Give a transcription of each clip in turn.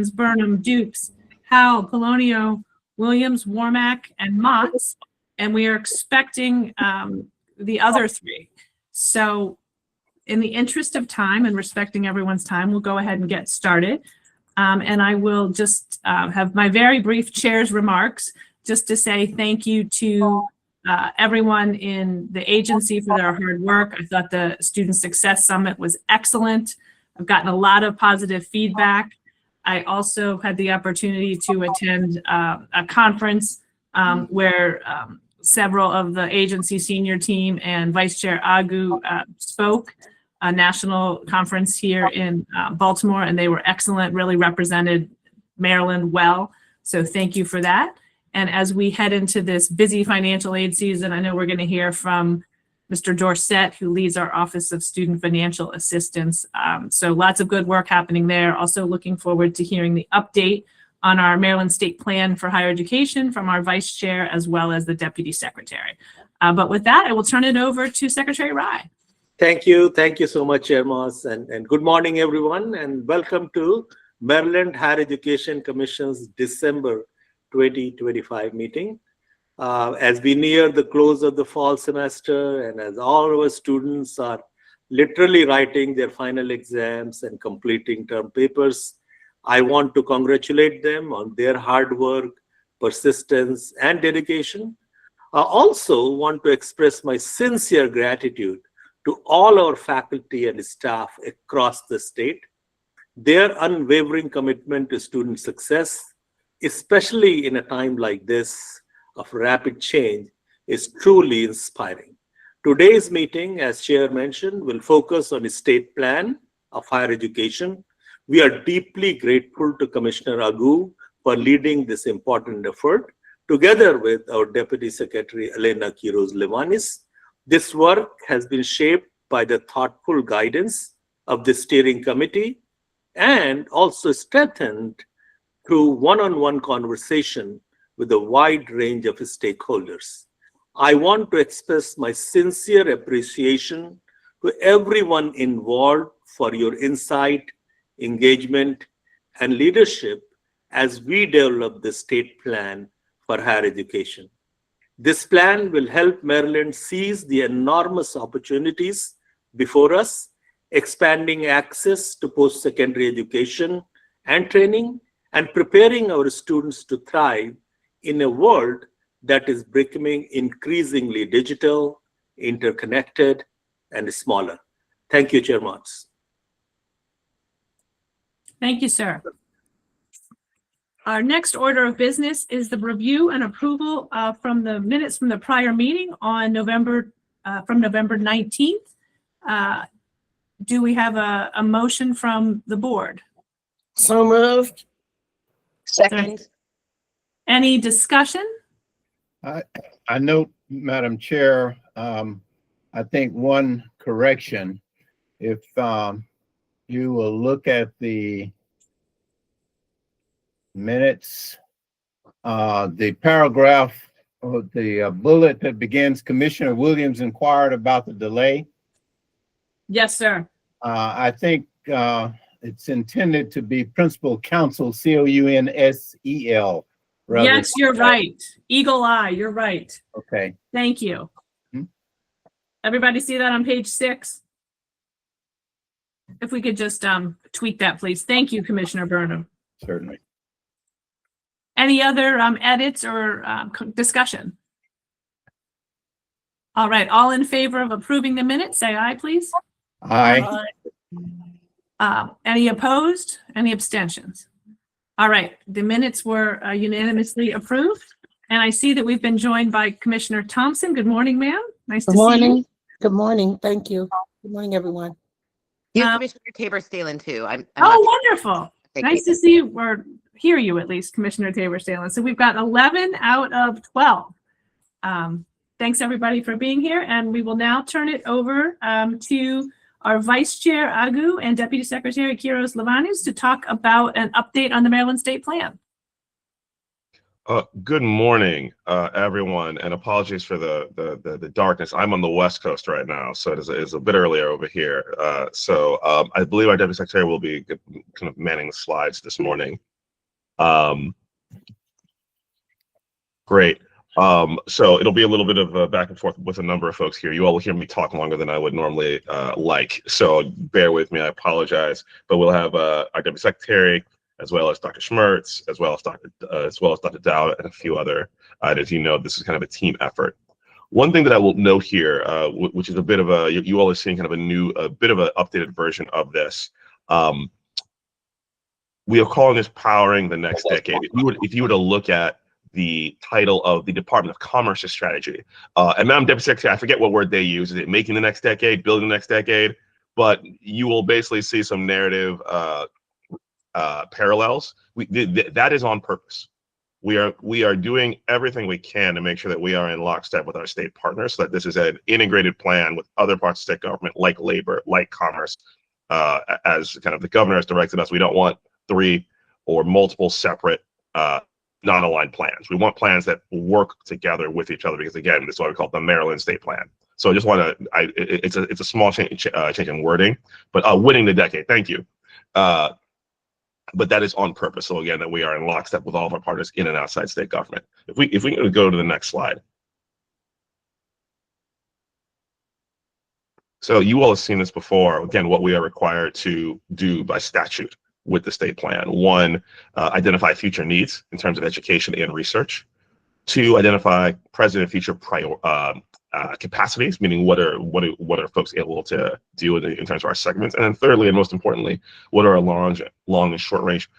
Johns, Burnham, Dukes, Howell, Polonio, Williams, Warmack, and Motts, and we are expecting the other 3. So in the interest of time and respecting everyone's time, we'll go ahead and get started. And I will just have my very brief chair's remarks just to say thank you to everyone in the agency for their hard work. I thought the Student Success Summit was excellent. I've gotten a lot of positive feedback. I also had the opportunity to attend a conference where several of the agency senior team and Vice Chair Agu spoke, a national conference here in Baltimore, and they were excellent, really represented Maryland well. So thank you for that. And as we head into this busy financial aid season, I know we're going to hear from Mr. Dorsett, who leads our Office of Student Financial Assistance. So lots of good work happening there. Also looking forward to hearing the update on our Maryland State Plan for Higher Education from our Vice Chair as well as the Deputy Secretary. But with that, I will turn it over to Secretary Rye. Thank you. Thank you so much, Chair Moss. And good morning, everyone, and welcome to Maryland Higher Education Commission's December 2025 meeting. As we near the close of the fall semester and as all our students are literally writing their final exams and completing term papers, I want to congratulate them on their hard work, persistence, and dedication. I also want to express my sincere gratitude to all our faculty and staff across the state. Their unwavering commitment to student success, especially in a time like this of rapid change, is truly inspiring. Today's meeting, as Chair mentioned, will focus on the State Plan of Higher Education. We are deeply grateful to Commissioner Agu for leading this important effort, together with our Deputy Secretary, Elena Quiroz-Levanis. This work has been shaped by the thoughtful guidance of the steering committee and also strengthened through one-on-one conversation with a wide range of stakeholders. I want to express my sincere appreciation to everyone involved for your insight, engagement, and leadership as we develop the state plan for higher education. This plan will help Maryland seize the enormous opportunities before us, expanding access to post-secondary education and training, and preparing our students to thrive in a world that is becoming increasingly digital, interconnected, and smaller. Thank you, Chair Motts. Thank you, sir. Our next order of business is the review and approval from the minutes from the prior meeting on November 19th. Do we have a motion from the board? So moved. Second. Any discussion? I note, Madam Chair, I think one correction, if you will look at the minutes, the paragraph of the bullet that begins, Commissioner Williams inquired about the delay. Yes, sir. I think it's intended to be Principal Counsel, COUNSEL. Yes, you're right. Eagle eye, you're right. Okay. Thank you. Everybody see that on page 6? If we could just tweak that, please. Thank you, Commissioner Burnham. Certainly. Any other edits or discussion? All right, all in favor of approving the minutes, say aye, please. Aye. Any opposed? Any abstentions? All right, the minutes were unanimously approved. And I see that we've been joined by Commissioner Thompson. Good morning, ma'am. Nice to see you. Good morning. Thank you. Good morning, everyone. You Commissioner Tabor-Stalen too. I'm wonderful. Nice to see you or hear you at least, Commissioner Tabor-Stalen. So we've got 11 out of 12. Thanks everybody for being here. And we will now turn it over to our Vice Chair Agu and Deputy Secretary Quiroz-Levanis to talk about an update on the Maryland State Plan. Good morning, everyone, and apologies for the darkness. I'm on the West Coast right now, so it's a bit earlier over here. I believe our Deputy Secretary will be kind of manning the slides this morning. Great. So it'll be a little bit of a back and forth with a number of folks here. You all will hear me talk longer than I would normally like, so bear with me. I apologize. But we'll have our Deputy Secretary, as well as Dr. Schmertz, as well as Dr. Dow, and a few other. As you know, this is kind of a team effort. One thing that I will note here, which is a bit of a, you all are seeing kind of a bit of an updated version of this. We are calling this Powering the Next Decade. If you were to look at the title of the Department of Commerce's strategy, and Madam Deputy Secretary, I forget what word they use. Is it making the next decade, building the next decade? But you will basically see some narrative parallels. That is on purpose. We are doing everything we can to make sure that we are in lockstep with our state partners, so that this is an integrated plan with other parts of state government, like labor, like commerce. As kind of the governor has directed us, we don't want 3 or multiple separate non-aligned plans. We want plans that work together with each other, because again, this is what we call the Maryland State Plan. So I just want to, it's a small change in wording, but winning the decade. Thank you. But that is on purpose. So again, that we are in lockstep with all of our partners in and outside state government. If we go to the next slide. So you all have seen this before. Again, what we are required to do by statute with the state plan. 1, identify future needs in terms of education and research. 2, identify present and future capacities, meaning what are folks able to do in terms of our segments. And then thirdly, and most importantly, what are our long and short range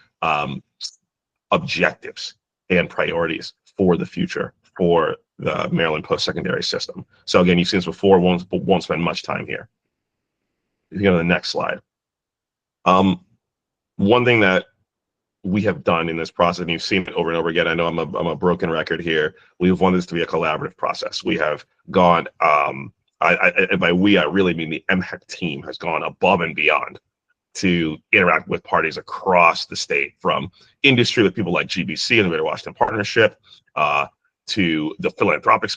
objectives and priorities for the future for the Maryland post-secondary system. So again, you've seen this before, won't spend much time here. If you go to the next slide. One thing that we have done in this process, and you've seen it over and over again, I know I'm a broken record here. We've wanted this to be a collaborative process. We have gone, and by we, I really mean the MHEC team has gone above and beyond to interact with parties across the state, from industry with people like GBC and the Greater Washington Partnership, to the philanthropic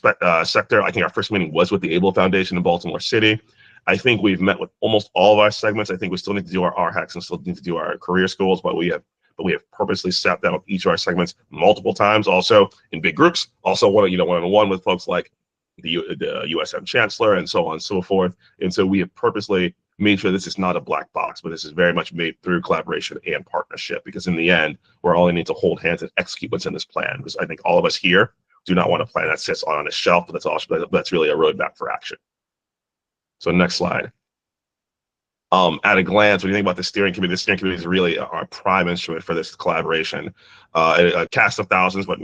sector. I think our first meeting was with the Able Foundation in Baltimore City. I think we've met with almost all of our segments. I think we still need to do our RHACs and still need to do our career schools, but we have purposely sat down with each of our segments multiple times, also in big groups, also one-on-one with folks like the USM Chancellor and so on and so forth. And so we have purposely made sure this is not a black box, but this is very much made through collaboration and partnership, because in the end, we're all need to hold hands and execute what's in this plan. Because I think all of us here do not want a plan that sits on a shelf, but that's really a roadmap for action. So next slide. At a glance, when you think about the steering committee is really our prime instrument for this collaboration. A cast of thousands, but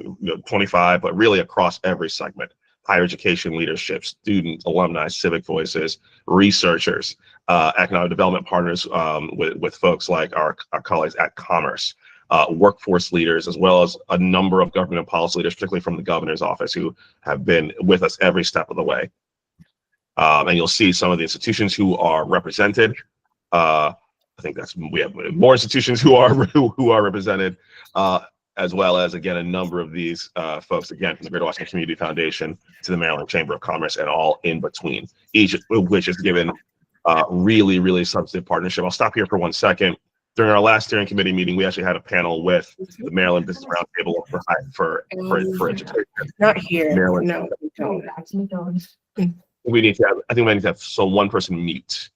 25, but really across every segment: higher education leadership, student, alumni, civic voices, researchers, economic development partners with folks like our colleagues at Commerce, workforce leaders, as well as a number of government and policy leaders, particularly from the governor's office, who have been with us every step of the way. And you'll see some of the institutions who are represented. I think we have more institutions who are represented, as well as, again, a number of these folks, again, from the Greater Washington Community Foundation to the Maryland Chamber of Commerce and all in between, each of which is given really, really substantive partnership. I'll stop here for 1 second. During our last steering committee meeting, we actually had a panel with the Maryland Business Roundtable for education. Not here. Maryland. No, we don't. We need to have, I think we need to have one person mute.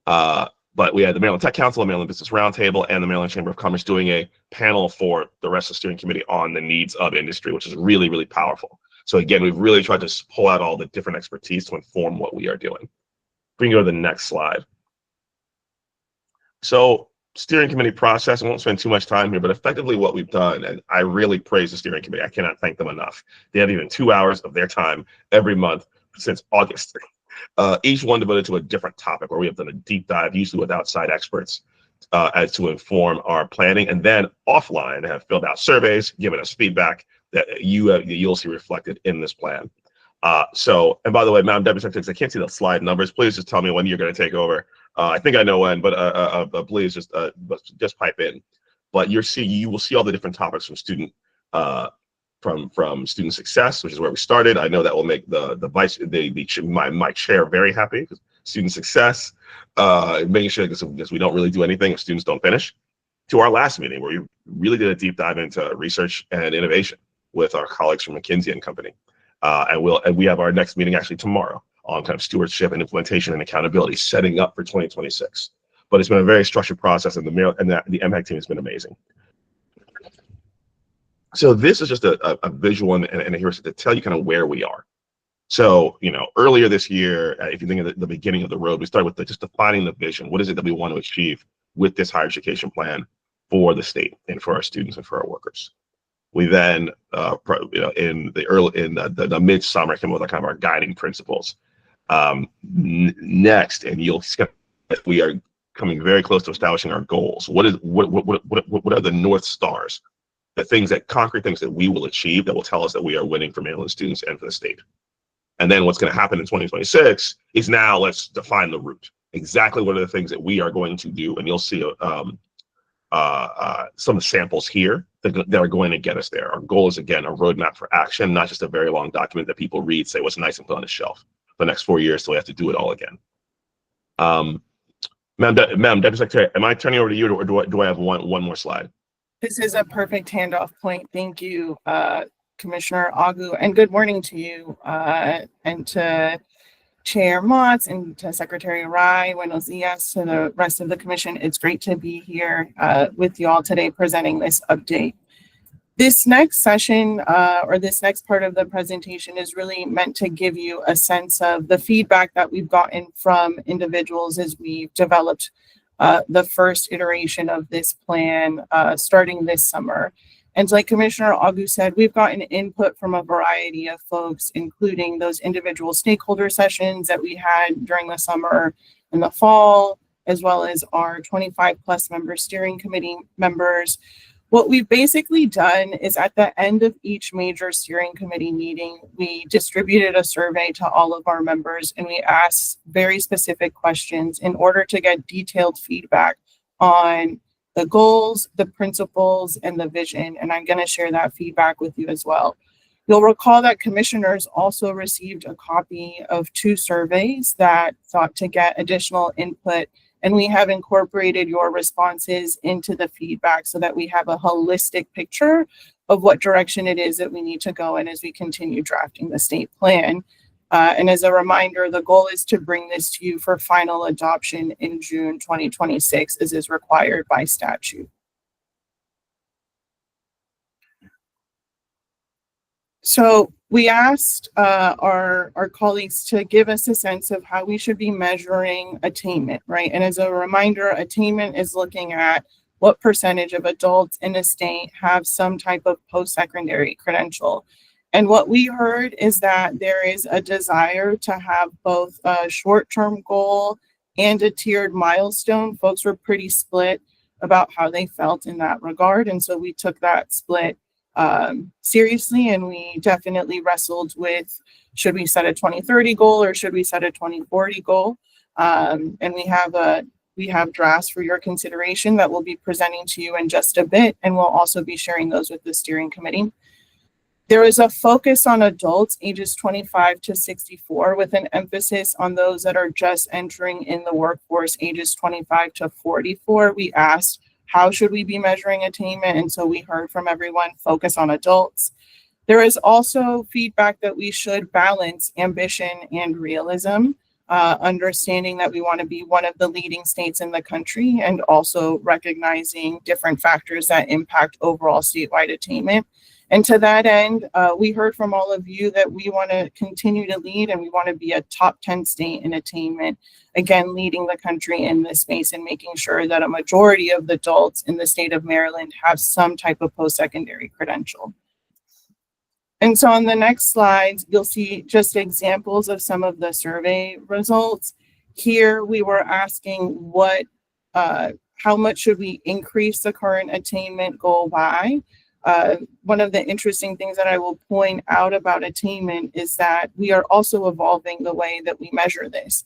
But we had the Maryland Tech Council, the Maryland Business Roundtable, and the Maryland Chamber of Commerce doing a panel for the rest of the steering committee on the needs of industry, which is really, really powerful. So again, we've really tried to pull out all the different expertise to inform what we are doing. We can go to the next slide. So steering committee process, I won't spend too much time here, but effectively what we've done, and I really praise the steering committee, I cannot thank them enough. They have even 2 hours of their time every month since August. Each one devoted to a different topic, where we have done a deep dive, usually with outside experts, as to inform our planning, and then offline have filled out surveys, given us feedback that you'll see reflected in this plan. And by the way, Madam Deputy Secretary, I can't see the slide numbers. Please just tell me when you're going to take over. I think I know when, but please just pipe in. But you will see all the different topics from student student success, which is where we started. I know that will make my chair very happy, because student success, making sure, because we don't really do anything if students don't finish, to our last meeting where we really did a deep dive into research and innovation with our colleagues from McKinsey and Company. And we have our next meeting actually tomorrow on kind of stewardship and implementation and accountability, setting up for 2026. But it's been a very structured process, and the MPAC team has been amazing. So this is just a visual and a heuristic to tell you kind of where we are. So, earlier this year, if you think of the beginning of the road, we started with just defining the vision. What is it that we want to achieve with this higher education plan for the state and for our students and for our workers? We then, in the midsummer, came up with kind of our guiding principles. Next, and you'll see that we are coming very close to establishing our goals. What are the North Stars? Concrete things that we will achieve that will tell us that we are winning for Maryland students and for the state. And then what's going to happen in 2026 is now let's define the route. Exactly what are the things that we are going to do, and you'll see some samples here that are going to get us there. Our goal is, again, a roadmap for action, not just a very long document that people read, say what's nice and put on the shelf for the next 4 years, so we have to do it all again. Madam Deputy Secretary, am I turning over to you, or do I have one more slide? This is a perfect handoff point. Thank you, Commissioner Agu, and good morning to you and to Chair Motz and to Secretary Rai. Buenos dias to the rest of the commission. It's great to be here with you all today presenting this update. This next session or this next part of the presentation is really meant to give you a sense of the feedback that we've gotten from individuals as we've developed the first iteration of this plan starting this summer. And like Commissioner Agu said, we've gotten input from a variety of folks, including those individual stakeholder sessions that we had during the summer and the fall, as well as our 25+ member steering committee members. What we've basically done is at the end of each major steering committee meeting, we distributed a survey to all of our members, and we asked very specific questions in order to get detailed feedback on the goals, the principles, and the vision. And I'm going to share that feedback with you as well. You'll recall that commissioners also received a copy of 2 surveys that sought to get additional input, and we have incorporated your responses into the feedback so that we have a holistic picture of what direction it is that we need to go in as we continue drafting the state plan. And as a reminder, the goal is to bring this to you for final adoption in June 2026, as is required by statute. So we asked our colleagues to give us a sense of how we should be measuring attainment, right? And as a reminder, attainment is looking at what percentage of adults in a state have some type of post-secondary credential. And what we heard is that there is a desire to have both a short-term goal and a tiered milestone. Folks were pretty split about how they felt in that regard. And so we took that split seriously, and we definitely wrestled with, should we set a 2030 goal or should we set a 2040 goal? And we have drafts for your consideration that we'll be presenting to you in just a bit, and we'll also be sharing those with the steering committee. There is a focus on adults ages 25 to 64 with an emphasis on those that are just entering in the workforce ages 25 to 44. We asked, how should we be measuring attainment? And so we heard from everyone, focus on adults. There is also feedback that we should balance ambition and realism, understanding that we want to be one of the leading states in the country and also recognizing different factors that impact overall statewide attainment. And to that end, we heard from all of you that we want to continue to lead and we want to be a top 10 state in attainment, again, leading the country in this space and making sure that a majority of the adults in the state of Maryland have some type of post-secondary credential. And so on the next slides, you'll see just examples of some of the survey results. Here we were asking how much should we increase the current attainment goal by? One of the interesting things that I will point out about attainment is that we are also evolving the way that we measure this.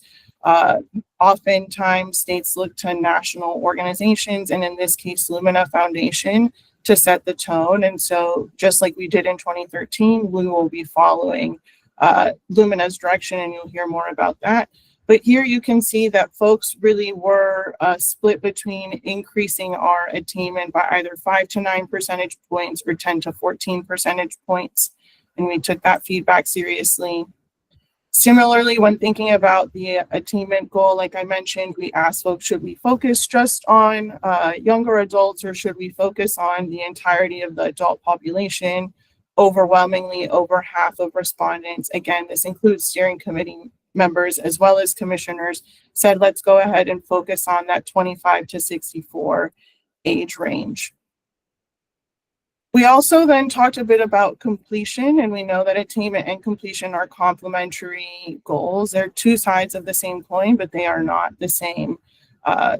Oftentimes states look to national organizations, and in this case, Lumina Foundation, to set the tone. And so just like we did in 2013, we will be following Lumina's direction, and you'll hear more about that. But here you can see that folks really were split between increasing our attainment by either 5 to 9 percentage points or 10 to 14 percentage points. And we took that feedback seriously. Similarly, when thinking about the attainment goal, like I mentioned, we asked folks, should we focus just on younger adults or should we focus on the entirety of the adult population? Overwhelmingly, over half of respondents, again, this includes steering committee members as well as commissioners, said let's go ahead and focus on that 25 to 64 age range. We also then talked a bit about completion, and we know that attainment and completion are complementary goals. They're two sides of the same coin, but they are not the same.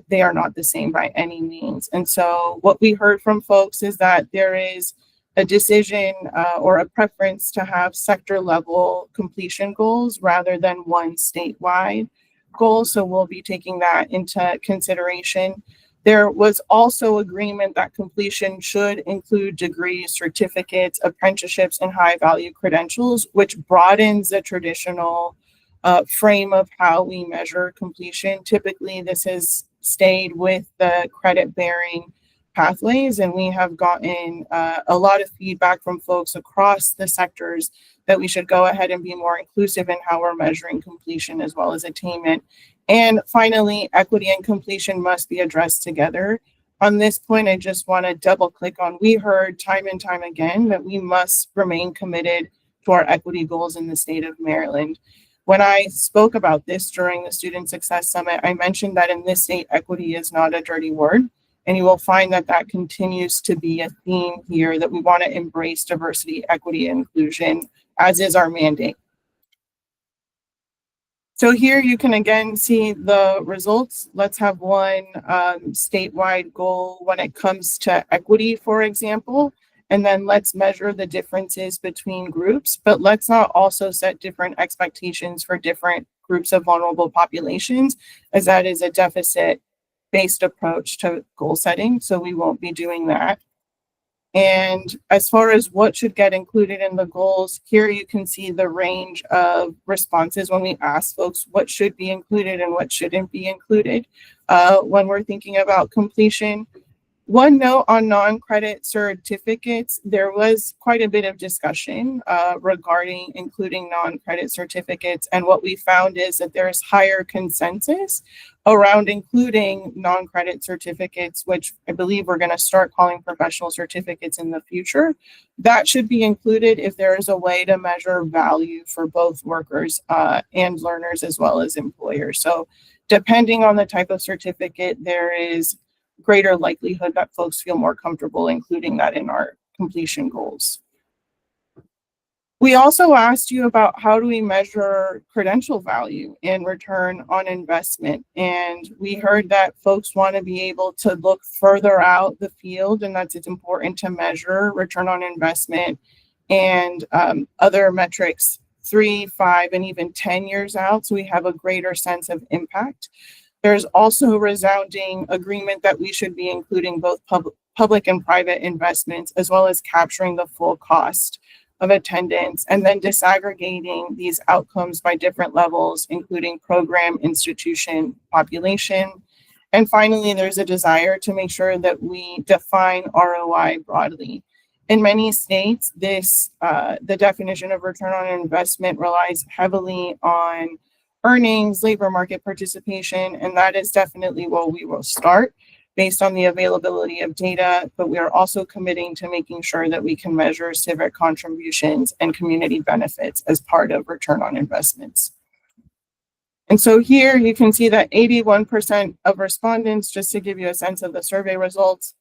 They are not the same by any means. And so what we heard from folks is that there is a decision or a preference to have sector level completion goals rather than one statewide goal. So we'll be taking that into consideration. There was also agreement that completion should include degrees, certificates, apprenticeships, and high value credentials, which broadens the traditional frame of how we measure completion. Typically, this has stayed with the credit bearing pathways, and we have gotten a lot of feedback from folks across the sectors that we should go ahead and be more inclusive in how we're measuring completion as well as attainment. And finally, equity and completion must be addressed together. On this point, I just want to double click on, we heard time and time again that we must remain committed to our equity goals in the state of Maryland. When I spoke about this during the Student Success Summit, I mentioned that in this state, equity is not a dirty word. And you will find that that continues to be a theme here, that we want to embrace diversity, equity, and inclusion, as is our mandate. So here you can again see the results. Let's have one statewide goal when it comes to equity, for example, and then let's measure the differences between groups, but let's not also set different expectations for different groups of vulnerable populations, as that is a deficit-based approach to goal setting, so we won't be doing that. And as far as what should get included in the goals, here you can see the range of responses when we ask folks what should be included and what shouldn't be included when we're thinking about completion. One note on non-credit certificates, there was quite a bit of discussion regarding including non-credit certificates. And what we found is that there's higher consensus around including non-credit certificates, which I believe we're going to start calling professional certificates in the future. That should be included if there is a way to measure value for both workers and learners as well as employers. So depending on the type of certificate, there is greater likelihood that folks feel more comfortable including that in our completion goals. We also asked you about how do we measure credential value and return on investment. And we heard that folks want to be able to look further out the field, and that's it's important to measure return on investment and other metrics 3, 5, and even 10 years out, so we have a greater sense of impact. There's also resounding agreement that we should be including both public and private investments, as well as capturing the full cost of attendance, and then disaggregating these outcomes by different levels, including program, institution, population. And finally, there's a desire to make sure that we define ROI broadly. In many states, the definition of return on investment relies heavily on earnings, labor market participation, and that is definitely where we will start based on the availability of data, but we are also committing to making sure that we can measure civic contributions and community benefits as part of return on investments. And so here you can see that 81% of respondents, just to give you a sense of the survey results,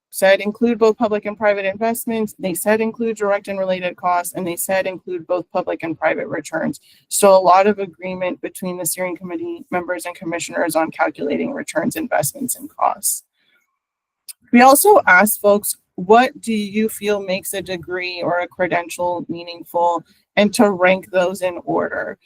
said include both public and private investments. They said include direct and related costs, and they said include both public and private returns. So a lot of agreement between the steering committee members and commissioners on calculating returns, investments, and costs. We also asked folks, what do you feel makes a degree or a credential meaningful, and to rank those in order.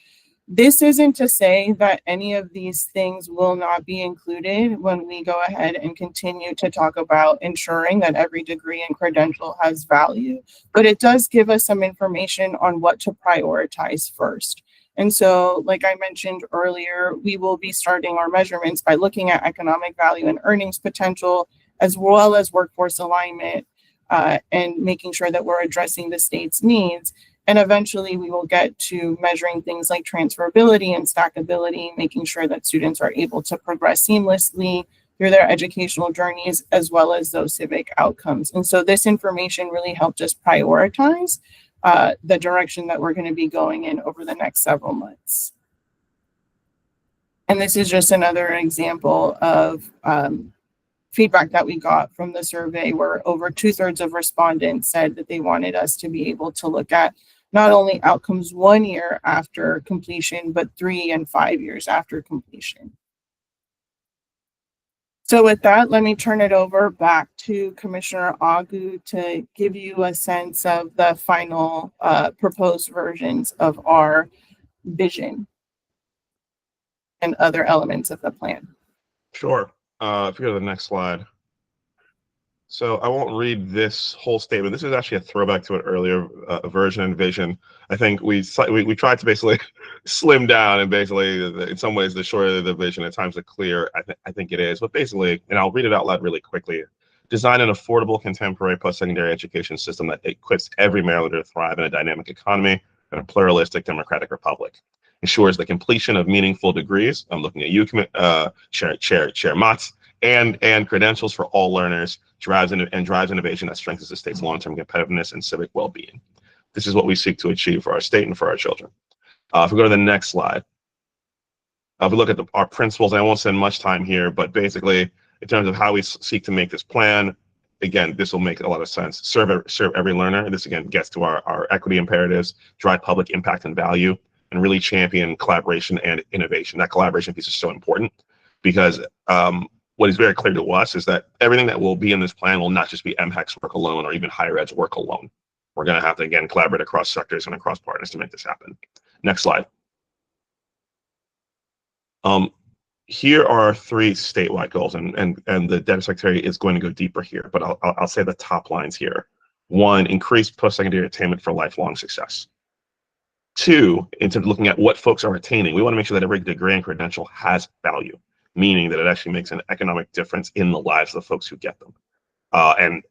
This isn't to say that any of these things will not be included when we go ahead and continue to talk about ensuring that every degree and credential has value, but it does give us some information on what to prioritize first. And so, like I mentioned earlier, we will be starting our measurements by looking at economic value and earnings potential, as well as workforce alignment, and making sure that we're addressing the state's needs. And eventually we will get to measuring things like transferability and stackability, making sure that students are able to progress seamlessly through their educational journeys, as well as those civic outcomes. And so this information really helped us prioritize the direction that we're going to be going in over the next several months. And this is just another example of feedback that we got from the survey, where over 2/3 of respondents said that they wanted us to be able to look at not only outcomes 1 year after completion, but 3 and 5 years after completion. So with that, let me turn it over back to Commissioner Agu to give you a sense of the final proposed versions of our vision and other elements of the plan. Sure. If you go to the next slide. So I won't read this whole statement. This is actually a throwback to an earlier version and vision. I think we tried to basically slim down, and basically in some ways the shorter the vision, at times the clearer I think it is. But basically, and I'll read it out loud really quickly: design an affordable contemporary post-secondary education system that equips every Marylander to thrive in a dynamic economy and a pluralistic democratic republic. Ensures the completion of meaningful degrees. I'm looking at you, Chair Motz, and credentials for all learners, drives innovation that strengthens the state's long-term competitiveness and civic well-being. This is what we seek to achieve for our state and for our children. If we go to the next slide, if we look at our principles, I won't spend much time here, but basically, in terms of how we seek to make this plan, again, this will make a lot of sense. Serve every learner. This again gets to our equity imperatives, drive public impact and value, and really champion collaboration and innovation. That collaboration piece is so important because what is very clear to us is that everything that will be in this plan will not just be MHEC's work alone or even higher ed's work alone. We're going to have to, again, collaborate across sectors and across partners to make this happen. Next slide. Here are our 3 statewide goals, and the Deputy Secretary is going to go deeper here, but I'll say the top lines here. 1, increase post-secondary attainment for lifelong success. 2, in terms of looking at what folks are attaining, we want to make sure that every degree and credential has value, meaning that it actually makes an economic difference in the lives of the folks who get them, and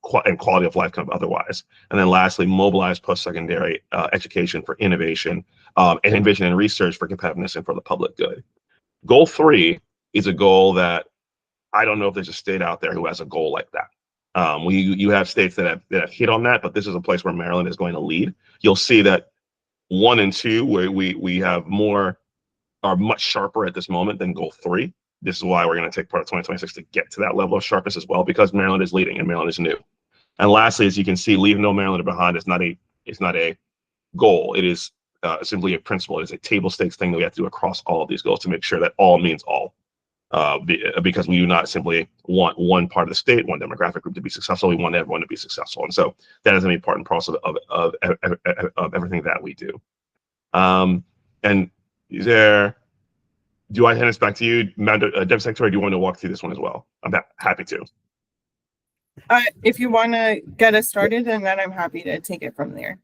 quality of life kind of otherwise. And then lastly, mobilize post-secondary education for innovation, and innovation and research for competitiveness and for the public good. Goal 3 is a goal that I don't know if there's a state out there who has a goal like that. You have states that have hit on that, but this is a place where Maryland is going to lead. You'll see that 1 and 2, where we have more, are much sharper at this moment than goal 3. This is why we're going to take part of 2026 to get to that level of sharpness as well, because Maryland is leading and Maryland is new. And lastly, as you can see, leave no Marylander behind is not a goal. It is simply a principle. It is a table stakes thing that we have to do across all of these goals to make sure that all means all. Because we do not simply want one part of the state, one demographic group to be successful. We want everyone to be successful. And so that is an important process of everything that we do. And do I hand this back to you, Deputy Secretary? Do you want to walk through this one as well? I'm happy to. If you want to get us started, and then I'm happy to take it from there.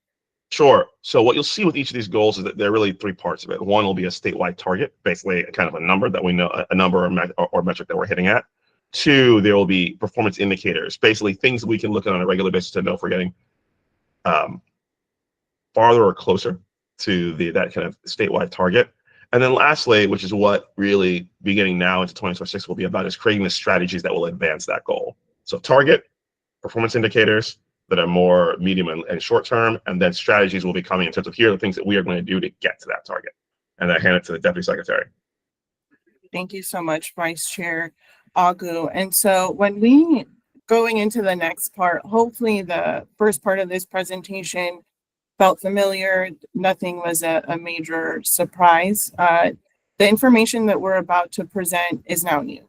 Sure. So what you'll see with each of these goals is that there are really 3 parts of it. 1 will be a statewide target, basically kind of a number that we know, a number or metric that we're hitting at. 2, there will be performance indicators, basically things that we can look at on a regular basis to know if we're getting farther or closer to that kind of statewide target. And then lastly, which is what really beginning now into 2026 will be about, is creating the strategies that will advance that goal. So target, performance indicators that are more medium and short term, and then strategies will be coming in terms of here are the things that we are going to do to get to that target. And I hand it to the Deputy Secretary. Thank you so much, Vice Chair Agu. And so when we going into the next part, hopefully the first part of this presentation felt familiar. Nothing was a major surprise. The information that we're about to present is now new.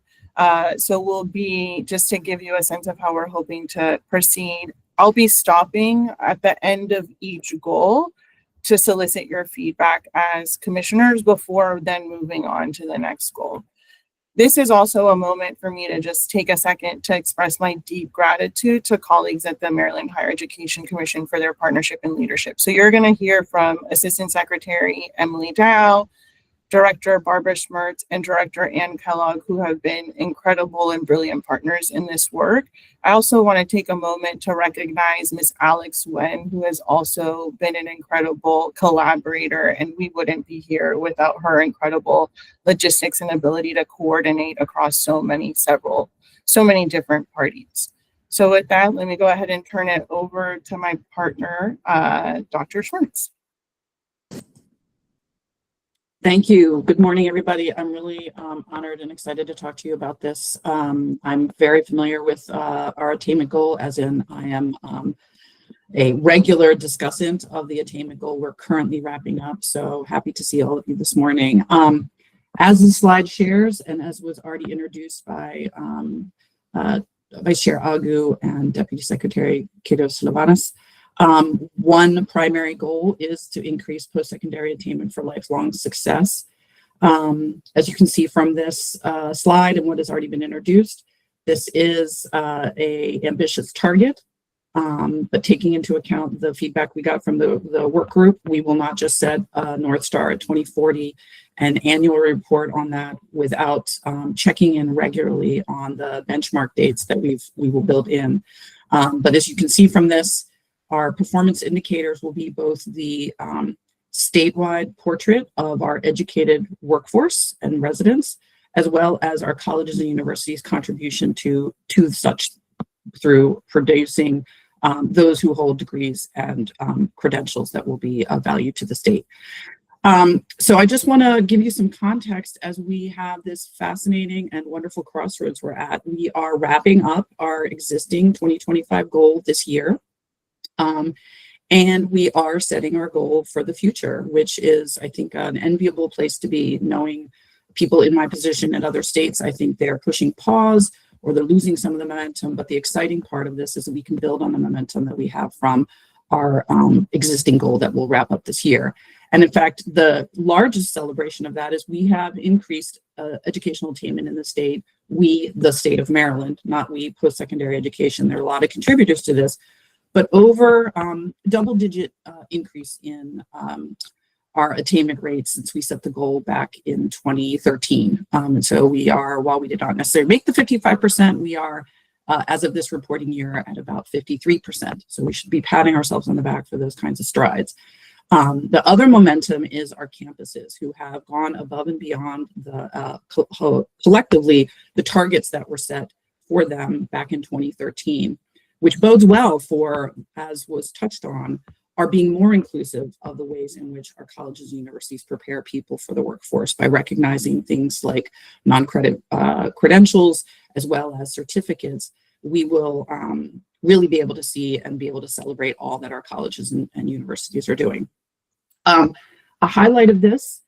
So we'll be, just to give you a sense of how we're hoping to proceed, I'll be stopping at the end of each goal to solicit your feedback as commissioners before then moving on to the next goal. This is also a moment for me to just take a second to express my deep gratitude to colleagues at the Maryland Higher Education Commission for their partnership and leadership. So you're going to hear from Assistant Secretary Emily Dow, Director Barbara Schmertz, and Director Ann Kellogg, who have been incredible and brilliant partners in this work. I also want to take a moment to recognize Ms. Alex Wen, who has also been an incredible collaborator, and we wouldn't be here without her incredible logistics and ability to coordinate across so many different parties. So with that, let me go ahead and turn it over to my partner, Dr. Schmertz. Thank you. Good morning, everybody. I'm really honored and excited to talk to you about this. I'm very familiar with our attainment goal, as in I am a regular discussant of the attainment goal. We're currently wrapping up, so happy to see all of you this morning. As the slide shares, and as was already introduced by Vice Chair Agu and Deputy Secretary Kiros Slavanas, one primary goal is to increase post-secondary attainment for lifelong success. As you can see from this slide and what has already been introduced, this is a ambitious target, but taking into account the feedback we got from the work group, we will not just set a North Star at 2040 and annual report on that without checking in regularly on the benchmark dates that we will build in. But as you can see from this, our performance indicators will be both the statewide portrait of our educated workforce and residents, as well as our colleges and universities' contribution to such through producing those who hold degrees and credentials that will be of value to the state. So I just want to give you some context as we have this fascinating and wonderful crossroads we're at. We are wrapping up our existing 2025 goal this year. And we are setting our goal for the future, which is, I think, an enviable place to be, knowing people in my position in other states. I think they're pushing pause or they're losing some of the momentum. But the exciting part of this is that we can build on the momentum that we have from our existing goal that we'll wrap up this year. And in fact, the largest celebration of that is we have increased educational attainment in the state. We, the state of Maryland, not we, post-secondary education. There are a lot of contributors to this. But over double-digit increase in our attainment rate since we set the goal back in 2013. And so we are, while we did not necessarily make the 55%, we are, as of this reporting year, at about 53%. So we should be patting ourselves on the back for those kinds of strides. The other momentum is our campuses, who have gone above and beyond the collectively the targets that were set for them back in 2013. Which bodes well for, as was touched on, are being more inclusive of the ways in which our colleges and universities prepare people for the workforce by recognizing things like non-credit credentials as well as certificates. We will really be able to see and be able to celebrate all that our colleges and universities are doing. A highlight of this,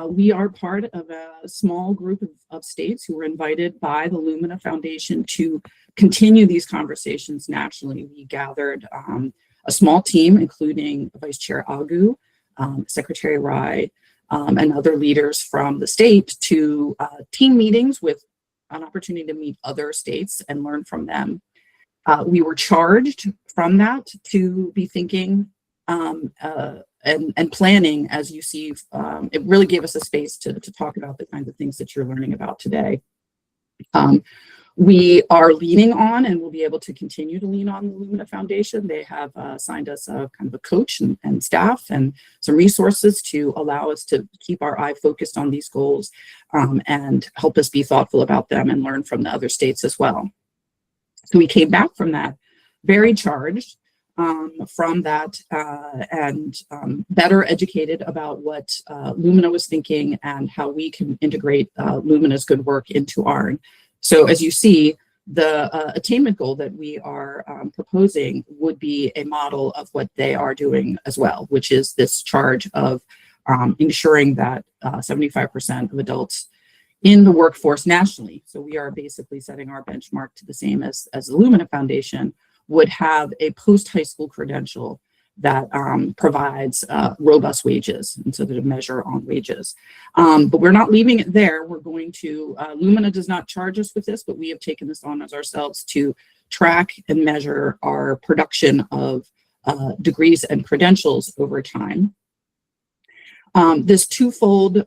we are part of a small group of states who were invited by the Lumina Foundation to continue these conversations nationally. We gathered a small team, including Vice Chair Agu, Secretary Rai, and other leaders from the state to team meetings with an opportunity to meet other states and learn from them. We were charged from that to be thinking and planning, as you see. It really gave us a space to talk about the kinds of things that you're learning about today. We are leaning on and will be able to continue to lean on the Lumina Foundation. They have assigned us a kind of a coach and staff and some resources to allow us to keep our eye focused on these goals and help us be thoughtful about them and learn from the other states as well. So we came back from that very charged from that and better educated about what Lumina was thinking and how we can integrate Lumina's good work into ours. So as you see, the attainment goal that we are proposing would be a model of what they are doing as well, which is this charge of ensuring that 75% of adults in the workforce nationally, so we are basically setting our benchmark to the same as the Lumina Foundation, would have a post-high school credential that provides robust wages, and so there's a measure on wages. But we're not leaving it there. We're going to, Lumina does not charge us with this, but we have taken this on as ourselves to track and measure our production of degrees and credentials over time. This twofold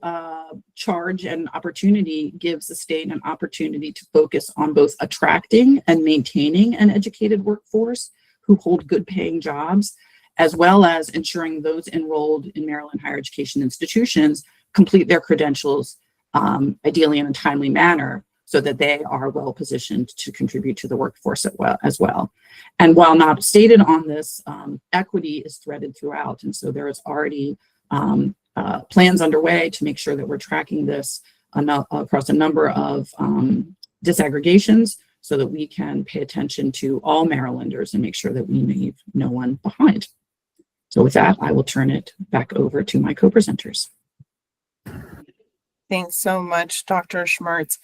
charge and opportunity gives the state an opportunity to focus on both attracting and maintaining an educated workforce who hold good paying jobs, as well as ensuring those enrolled in Maryland higher education institutions complete their credentials, ideally in a timely manner, so that they are well positioned to contribute to the workforce as well. And while not stated on this, equity is threaded throughout. And so there is already plans underway to make sure that we're tracking this across a number of disaggregations so that we can pay attention to all Marylanders and make sure that we leave no one behind. So with that, I will turn it back over to my co-presenters. Thanks so much, Dr. Schmertz.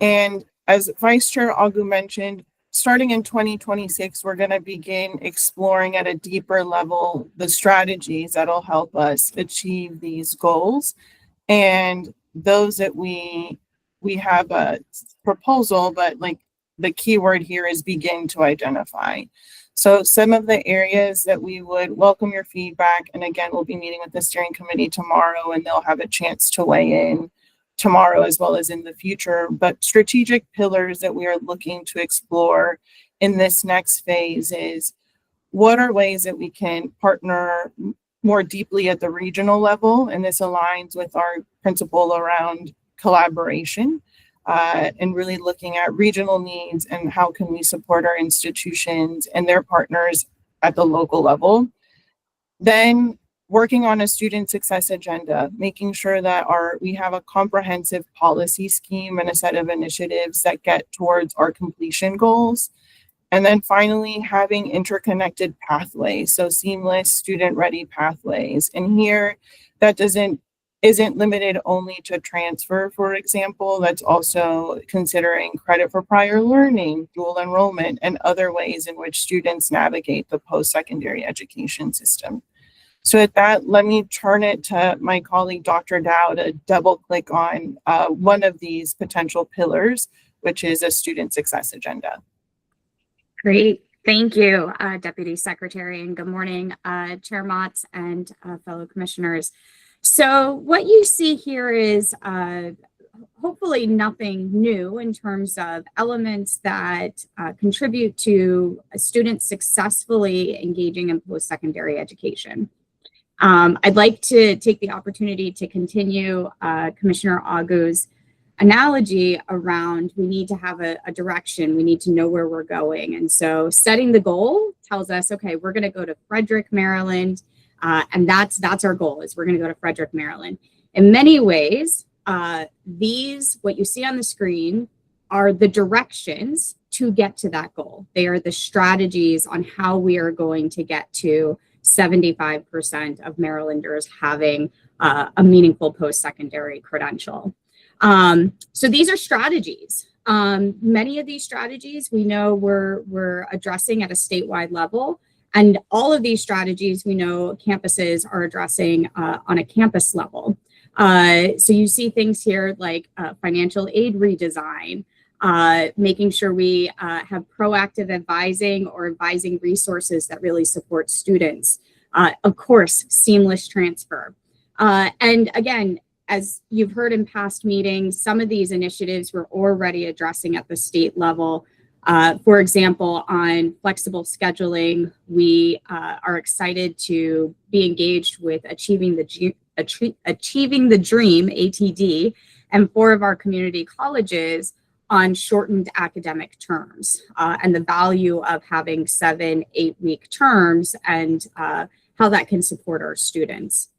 And as Vice Chair Agu mentioned, starting in 2026, we're going to begin exploring at a deeper level the strategies that'll help us achieve these goals. And those that we have a proposal, but like the key word here is begin to identify. So some of the areas that we would welcome your feedback, and again, we'll be meeting with the steering committee tomorrow and they'll have a chance to weigh in tomorrow as well as in the future, but strategic pillars that we are looking to explore in this next phase is what are ways that we can partner more deeply at the regional level, and this aligns with our principle around collaboration and really looking at regional needs and how can we support our institutions and their partners at the local level. Then working on a student success agenda, making sure that we have a comprehensive policy scheme and a set of initiatives that get towards our completion goals. And then finally, having interconnected pathways, so seamless student-ready pathways. And here, that isn't limited only to transfer, for example. That's also considering credit for prior learning, dual enrollment, and other ways in which students navigate the post-secondary education system. So at that, let me turn it to my colleague, Dr. Dow, to double click on one of these potential pillars, which is a student success agenda. Great. Thank you, Deputy Secretary, and good morning, Chair Motz and fellow commissioners. So what you see here is hopefully nothing new in terms of elements that contribute to students successfully engaging in post-secondary education. I'd like to take the opportunity to continue Commissioner Agu's analogy around we need to have a direction, we need to know where we're going. And so setting the goal tells us, okay, we're going to go to Frederick, Maryland, and that's our goal, is we're going to go to Frederick, Maryland. In many ways, what you see on the screen are the directions to get to that goal. They are the strategies on how we are going to get to 75% of Marylanders having a meaningful post-secondary credential. So these are strategies. Many of these strategies we know we're addressing at a statewide level, and all of these strategies we know campuses are addressing on a campus level. So you see things here like financial aid redesign, making sure we have proactive advising or advising resources that really support students. Of course, seamless transfer. And again, as you've heard in past meetings, some of these initiatives we're already addressing at the state level. For example, on flexible scheduling, we are excited to be engaged with Achieving the Dream, ATD, and 4 of our community colleges on shortened academic terms and the value of having 7-8-week terms and how that can support our students.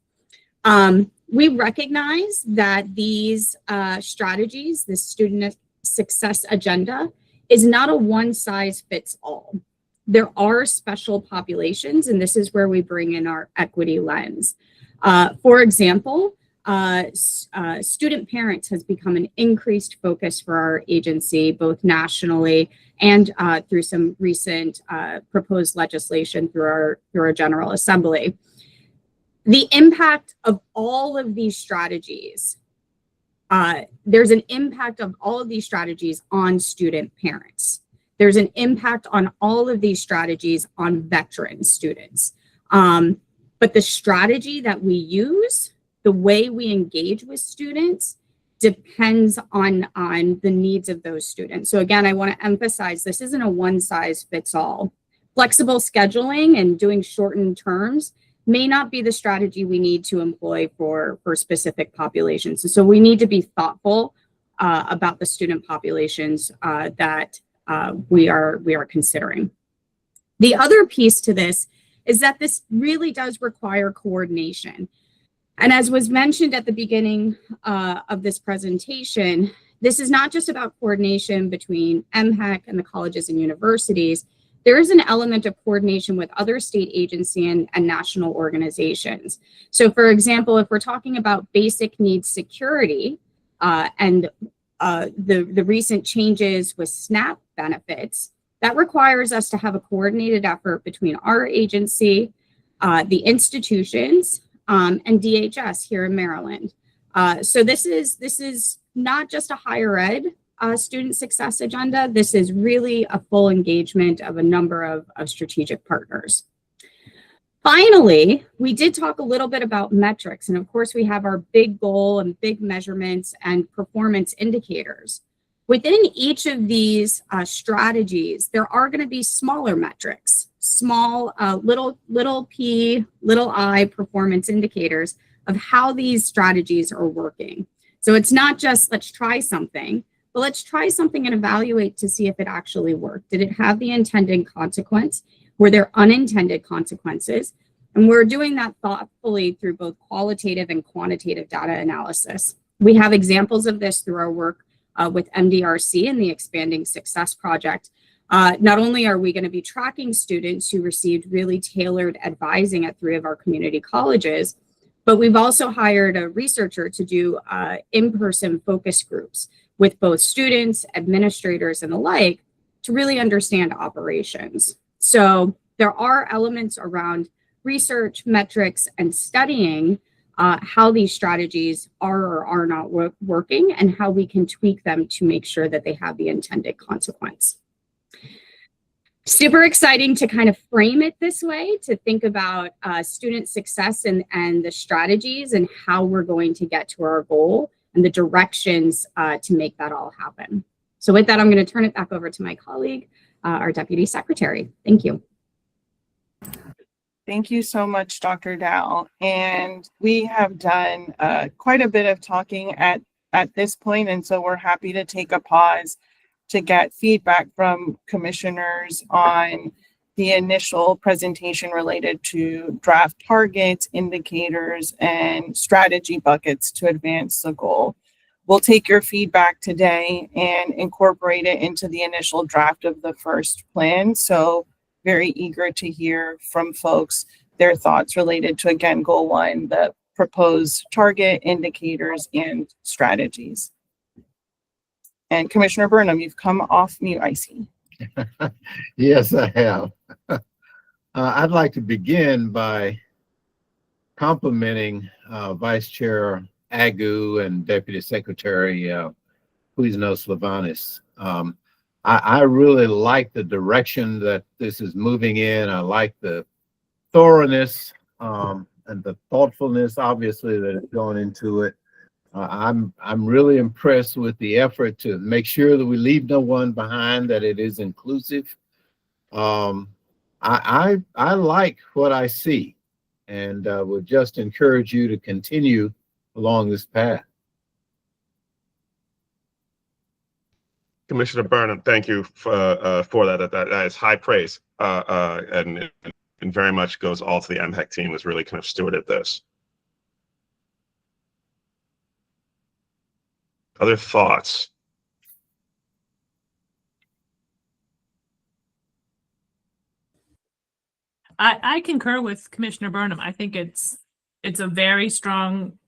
We recognize that these strategies, this student success agenda, is not a one-size-fits-all. There are special populations, and this is where we bring in our equity lens. For example, student parents has become an increased focus for our agency, both nationally and through some recent proposed legislation through our General Assembly. The impact of all of these strategies, there's an impact of all of these strategies on student parents. There's an impact on all of these strategies on veteran students. But the strategy that we use, the way we engage with students, depends on the needs of those students. So again, I want to emphasize this isn't a one size fits all. Flexible scheduling and doing shortened terms may not be the strategy we need to employ for specific populations. And so we need to be thoughtful about the student populations that we are considering. The other piece to this is that this really does require coordination. And as was mentioned at the beginning of this presentation, this is not just about coordination between MHEC and the colleges and universities. There is an element of coordination with other state agency and national organizations. So for example, if we're talking about basic needs security and the recent changes with SNAP benefits, that requires us to have a coordinated effort between our agency, the institutions, and DHS here in Maryland. So this is not just a higher ed student success agenda. This is really a full engagement of a number of strategic partners. Finally, we did talk a little bit about metrics. And of course, we have our big goal and big measurements and performance indicators. Within each of these strategies, there are going to be smaller metrics, small little p, little I performance indicators of how these strategies are working. So it's not just let's try something, but let's try something and evaluate to see if it actually worked. Did it have the intended consequence? Were there unintended consequences? And we're doing that thoughtfully through both qualitative and quantitative data analysis. We have examples of this through our work with MDRC and the Expanding Success Project. Not only are we going to be tracking students who received really tailored advising at 3 of our community colleges, but we've also hired a researcher to do in-person focus groups with both students, administrators, and the like to really understand operations. So there are elements around research, metrics, and studying how these strategies are or are not working and how we can tweak them to make sure that they have the intended consequence. Super exciting to kind of frame it this way, to think about student success and the strategies and how we're going to get to our goal and the directions to make that all happen. So with that, I'm going to turn it back over to my colleague, our Deputy Secretary. Thank you. Thank you so much, Dr. Dow. And we have done quite a bit of talking at this point, and so we're happy to take a pause to get feedback from commissioners on the initial presentation related to draft targets, indicators, and strategy buckets to advance the goal. We'll take your feedback today and incorporate it into the initial draft of the first plan. So very eager to hear from folks their thoughts related to, again, goal 1, the proposed target, indicators, and strategies. And Commissioner Burnham, you've come off mute, I see. Yes, I have. I'd like to begin by complimenting Vice Chair Agu and Deputy Secretary Huiznos Lavanis. I really like the direction that this is moving in. I like the thoroughness and the thoughtfulness, obviously, that is going into it. I'm really impressed with the effort to make sure that we leave no one behind, that it is inclusive. I like what I see, and would just encourage you to continue along this path. Commissioner Burnham, thank you for that. That is high praise, and very much goes all to the MHEC team that's really kind of stewarded this. Other thoughts? I concur with Commissioner Burnham. I think it's a very strong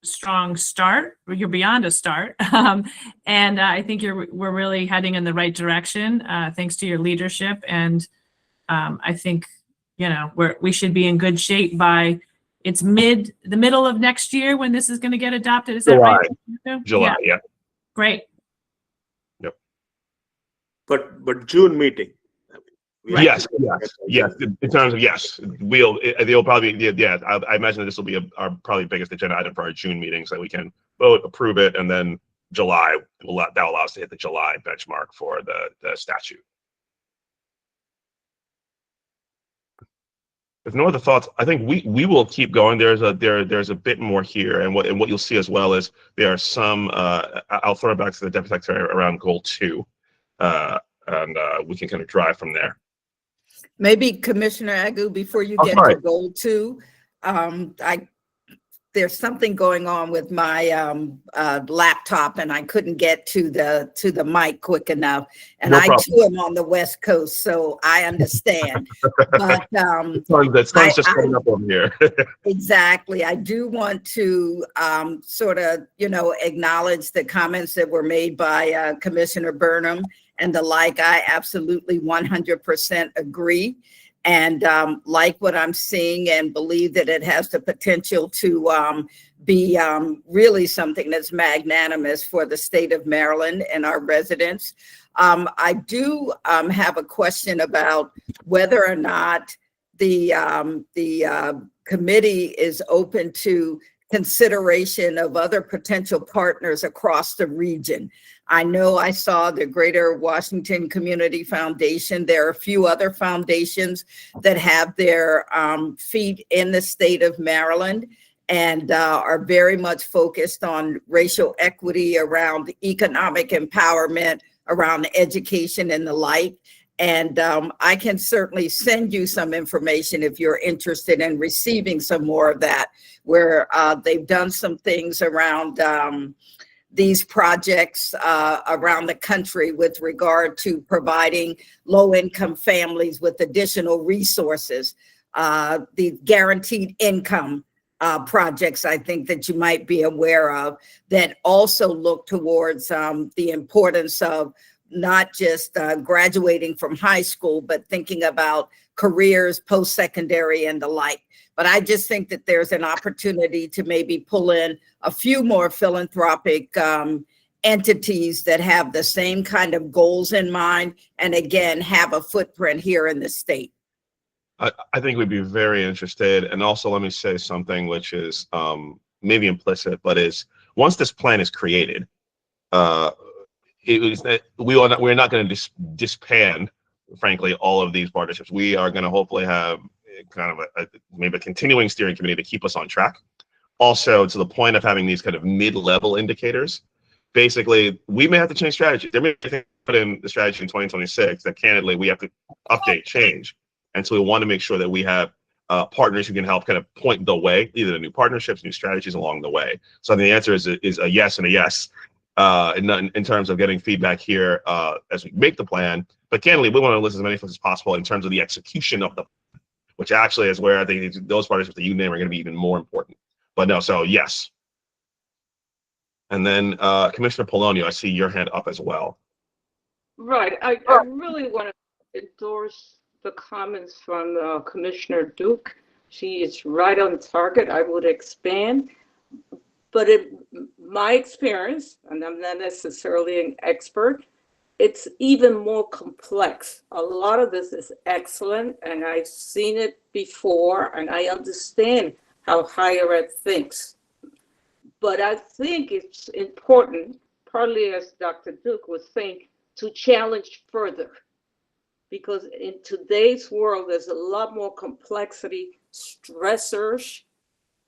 strong start. You're beyond a start. And I think we're really heading in the right direction, thanks to your leadership. And I think, we should be in good shape by the middle of next year when this is going to get adopted. Is that right? July, yeah. Great. Yep. But June meeting. Yes. In terms of they'll probably I imagine that this will be our probably biggest agenda item for our June meeting, so that we can vote, approve it, and then July that will allow us to hit the July benchmark for the statute. If no other thoughts, I think we will keep going. There's a bit more here, and what you'll see as well is there are some. I'll throw it back to the Deputy Secretary around goal 2, and we can kind of drive from there. Maybe Commissioner Agu, before you get to goal 2, there's something going on with my laptop, and I couldn't get to the mic quick enough. And No I problem. too am on the West Coast, so I understand. But the sun's just coming up over here. exactly, I do want to sort of acknowledge the comments that were made by Commissioner Burnham and the like. I absolutely 100% agree. And like what I'm seeing, and believe that it has the potential to be really something that's magnanimous for the state of Maryland and our residents. I do have a question about whether or not the committee is open to consideration of other potential partners across the region. I know I saw the Greater Washington Community Foundation. There are a few other foundations that have their feet in the state of Maryland and are very much focused on racial equity, around economic empowerment, around education and the like. And I can certainly send you some information if you're interested in receiving some more of that, where they've done some things around these projects around the country with regard to providing low-income families with additional resources. The guaranteed income projects, I think, that you might be aware of, that also look towards the importance of not just graduating from high school, but thinking about careers, post-secondary, and the like. But I just think that there's an opportunity to maybe pull in a few more philanthropic entities that have the same kind of goals in mind, and again, have a footprint here in the state. I think we'd be very interested. And also, let me say something which is maybe implicit, but is once this plan is created, we're not going to disband, frankly, all of these partnerships. We are going to hopefully have kind of maybe a continuing steering committee to keep us on track. Also, to the point of having these kind of mid-level indicators, basically, we may have to change strategy. There may be things put in the strategy in 2026 that candidly we have to update, change. And so we want to make sure that we have partners who can help kind of point the way, either the new partnerships, new strategies along the way. So I think the answer is a yes and a yes in terms of getting feedback here as we make the plan. But candidly, we want to listen to as many folks as possible in terms of the execution of the plan, which actually is where I think those partnerships that you name are going to be even more important. But no, so yes. And then Commissioner Polonio, I see your hand up as well. Right. I really want to endorse the comments from Commissioner Duke. She is right on target. I would expand. But in my experience, and I'm not necessarily an expert, it's even more complex. A lot of this is excellent, and I've seen it before, and I understand how higher ed thinks. But I think it's important, partly as Dr. Duke was saying, to challenge further. Because in today's world, there's a lot more complexity, stressors,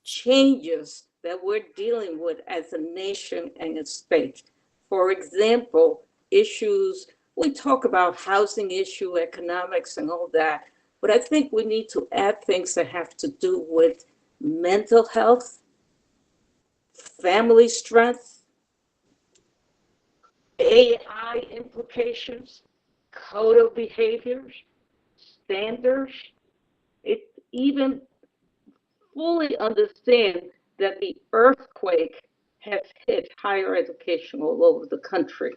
changes that we're dealing with as a nation and a state. For example, issues, we talk about housing issue, economics and all that, but I think we need to add things that have to do with mental health, family strength, AI implications, code of behaviors, standards. It even fully understand that the earthquake has hit higher education all over the country.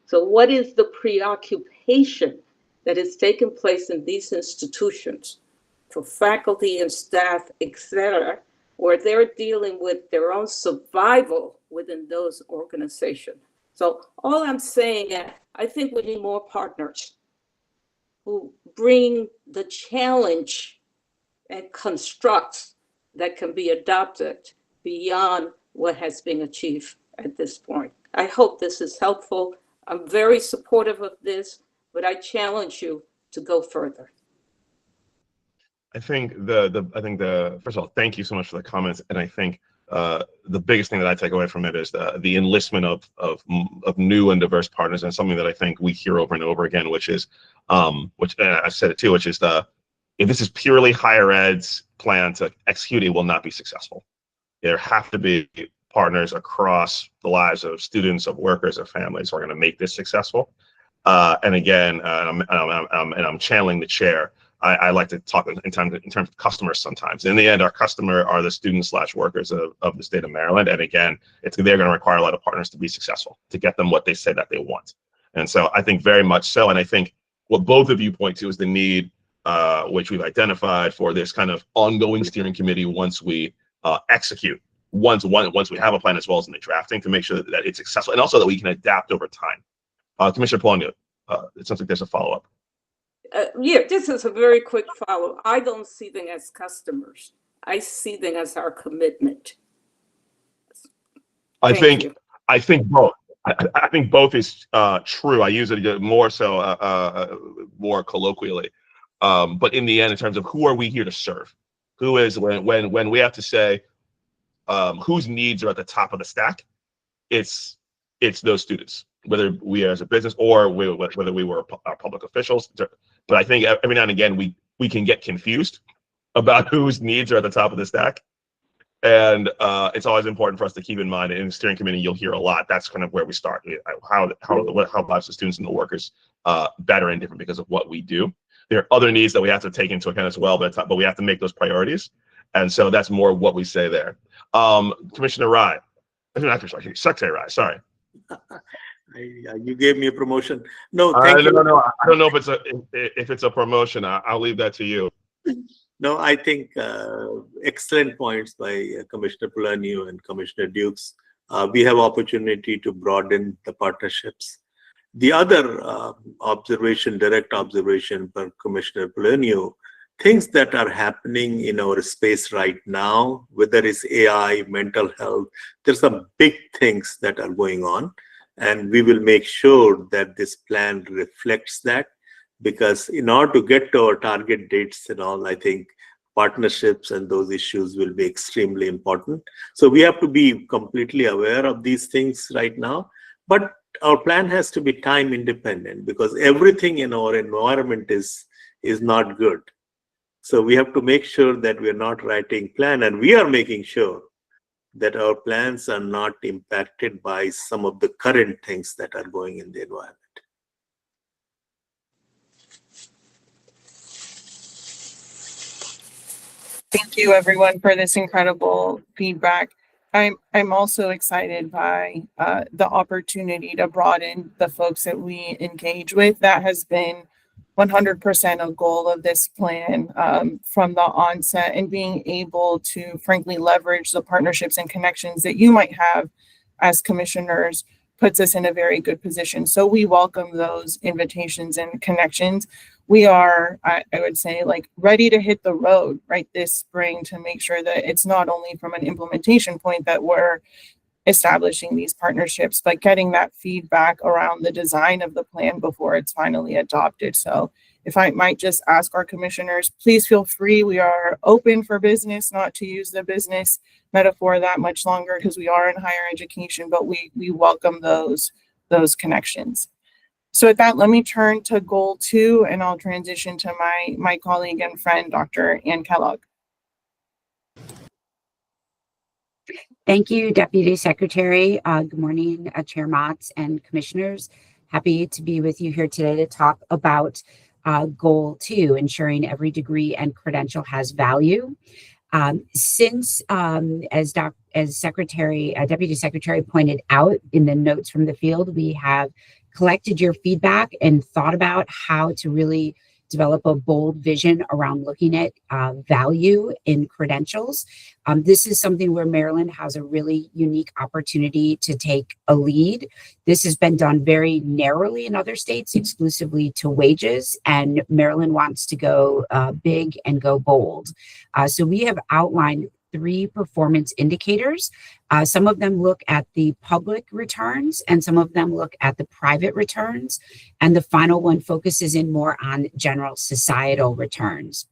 So what is the preoccupation that has taken place in these institutions for faculty and staff, et cetera, where they're dealing with their own survival within those organizations? So all I'm saying is, I think we need more partners who bring the challenge and constructs that can be adopted beyond what has been achieved at this point. I hope this is helpful. I'm very supportive of this, but I challenge you to go further. I think first of all, thank you so much for the comments, and I think the biggest thing that I take away from it is the enlistment of new and diverse partners, and something that I think we hear over and over again, which is which I said it too, which is if this is purely higher ed's plan to execute, it will not be successful. There have to be partners across the lives of students, of workers, of families who are going to make this successful. And again, I'm channeling the chair. I like to talk in terms of customers sometimes. In the end, our customer are the students / workers of the state of Maryland. And again, they're going to require a lot of partners to be successful, to get them what they say that they want. And so I think very much so. And I think what both of you point to is the need, which we've identified, for this kind of ongoing steering committee once we execute, once we have a plan, as well as in the drafting, to make sure that it's successful, and also that we can adapt over time. Commissioner Polonio, it sounds like there's a follow-up. Yeah, this is a very quick follow. I don't see them as customers. I see them as our commitment. I think both. I think both is true. I use it more so, more colloquially. But in the end, in terms of who are we here to serve, who is when we have to say whose needs are at the top of the stack, it's those students, whether we as a business or whether we were public officials. But I think every now and again we can get confused about whose needs are at the top of the stack. And it's always important for us to keep in mind, in the steering committee, you'll hear a lot. That's kind of where we start. How lives the students and the workers better and different because of what we do. There are other needs that we have to take into account as well, but we have to make those priorities. And so that's more what we say there. Commissioner Rye, Secretary Rye, sorry. You gave me a promotion. No, thank you. No. I don't know if it's a promotion. I'll leave that to you. No, I think excellent points by Commissioner Polonio and Commissioner Dukes. We have opportunity to broaden the partnerships. The other direct observation by Commissioner Polonio, things that are happening in our space right now, whether it's AI, mental health, there's some big things that are going on. And we will make sure that this plan reflects that, because in order to get to our target dates and all, I think partnerships and those issues will be extremely important. So we have to be completely aware of these things right now. But our plan has to be time independent, because everything in our environment is not good. So we have to make sure that we're not writing plan, and we are making sure that our plans are not impacted by some of the current things that are going in the environment. Thank you, everyone, for this incredible feedback. I'm also excited by the opportunity to broaden the folks that we engage with. That has been 100% a goal of this plan from the onset, and being able to frankly leverage the partnerships and connections that you might have as commissioners puts us in a very good position. So we welcome those invitations and connections. We are, I would say, like ready to hit the road right this spring to make sure that it's not only from an implementation point that we're establishing these partnerships, but getting that feedback around the design of the plan before it's finally adopted. So if I might just ask our commissioners, please feel free. We are open for business, not to use the business metaphor that much longer, because we are in higher education, but we welcome those connections. So with that, let me turn to goal 2, and I'll transition to my colleague and friend, Dr. Ann Kellogg. Thank you, Deputy Secretary. Good morning, Chair Motz and Commissioners. Happy to be with you here today to talk about Goal 2, ensuring every degree and credential has value. Since, as Deputy Secretary pointed out in the notes from the field, we have collected your feedback and thought about how to really develop a bold vision around looking at value in credentials. This is something where Maryland has a really unique opportunity to take a lead. This has been done very narrowly in other states, exclusively to wages, and Maryland wants to go big and go bold. So we have outlined 3 performance indicators. Some of them look at the public returns and some of them look at the private returns. And the final one focuses in more on general societal returns.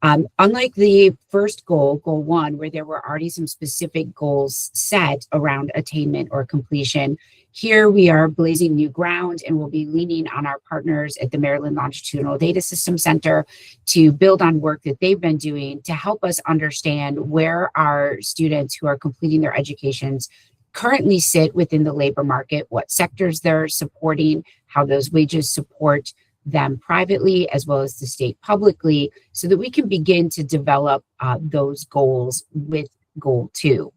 Unlike the first goal, goal 1, where there were already some specific goals set around attainment or completion, here we are blazing new ground and we'll be leaning on our partners at the Maryland Longitudinal Data System Center to build on work that they've been doing to help us understand where our students who are completing their educations currently sit within the labor market, what sectors they're supporting, how those wages support them privately as well as the state publicly, so that we can begin to develop those goals with goal 2.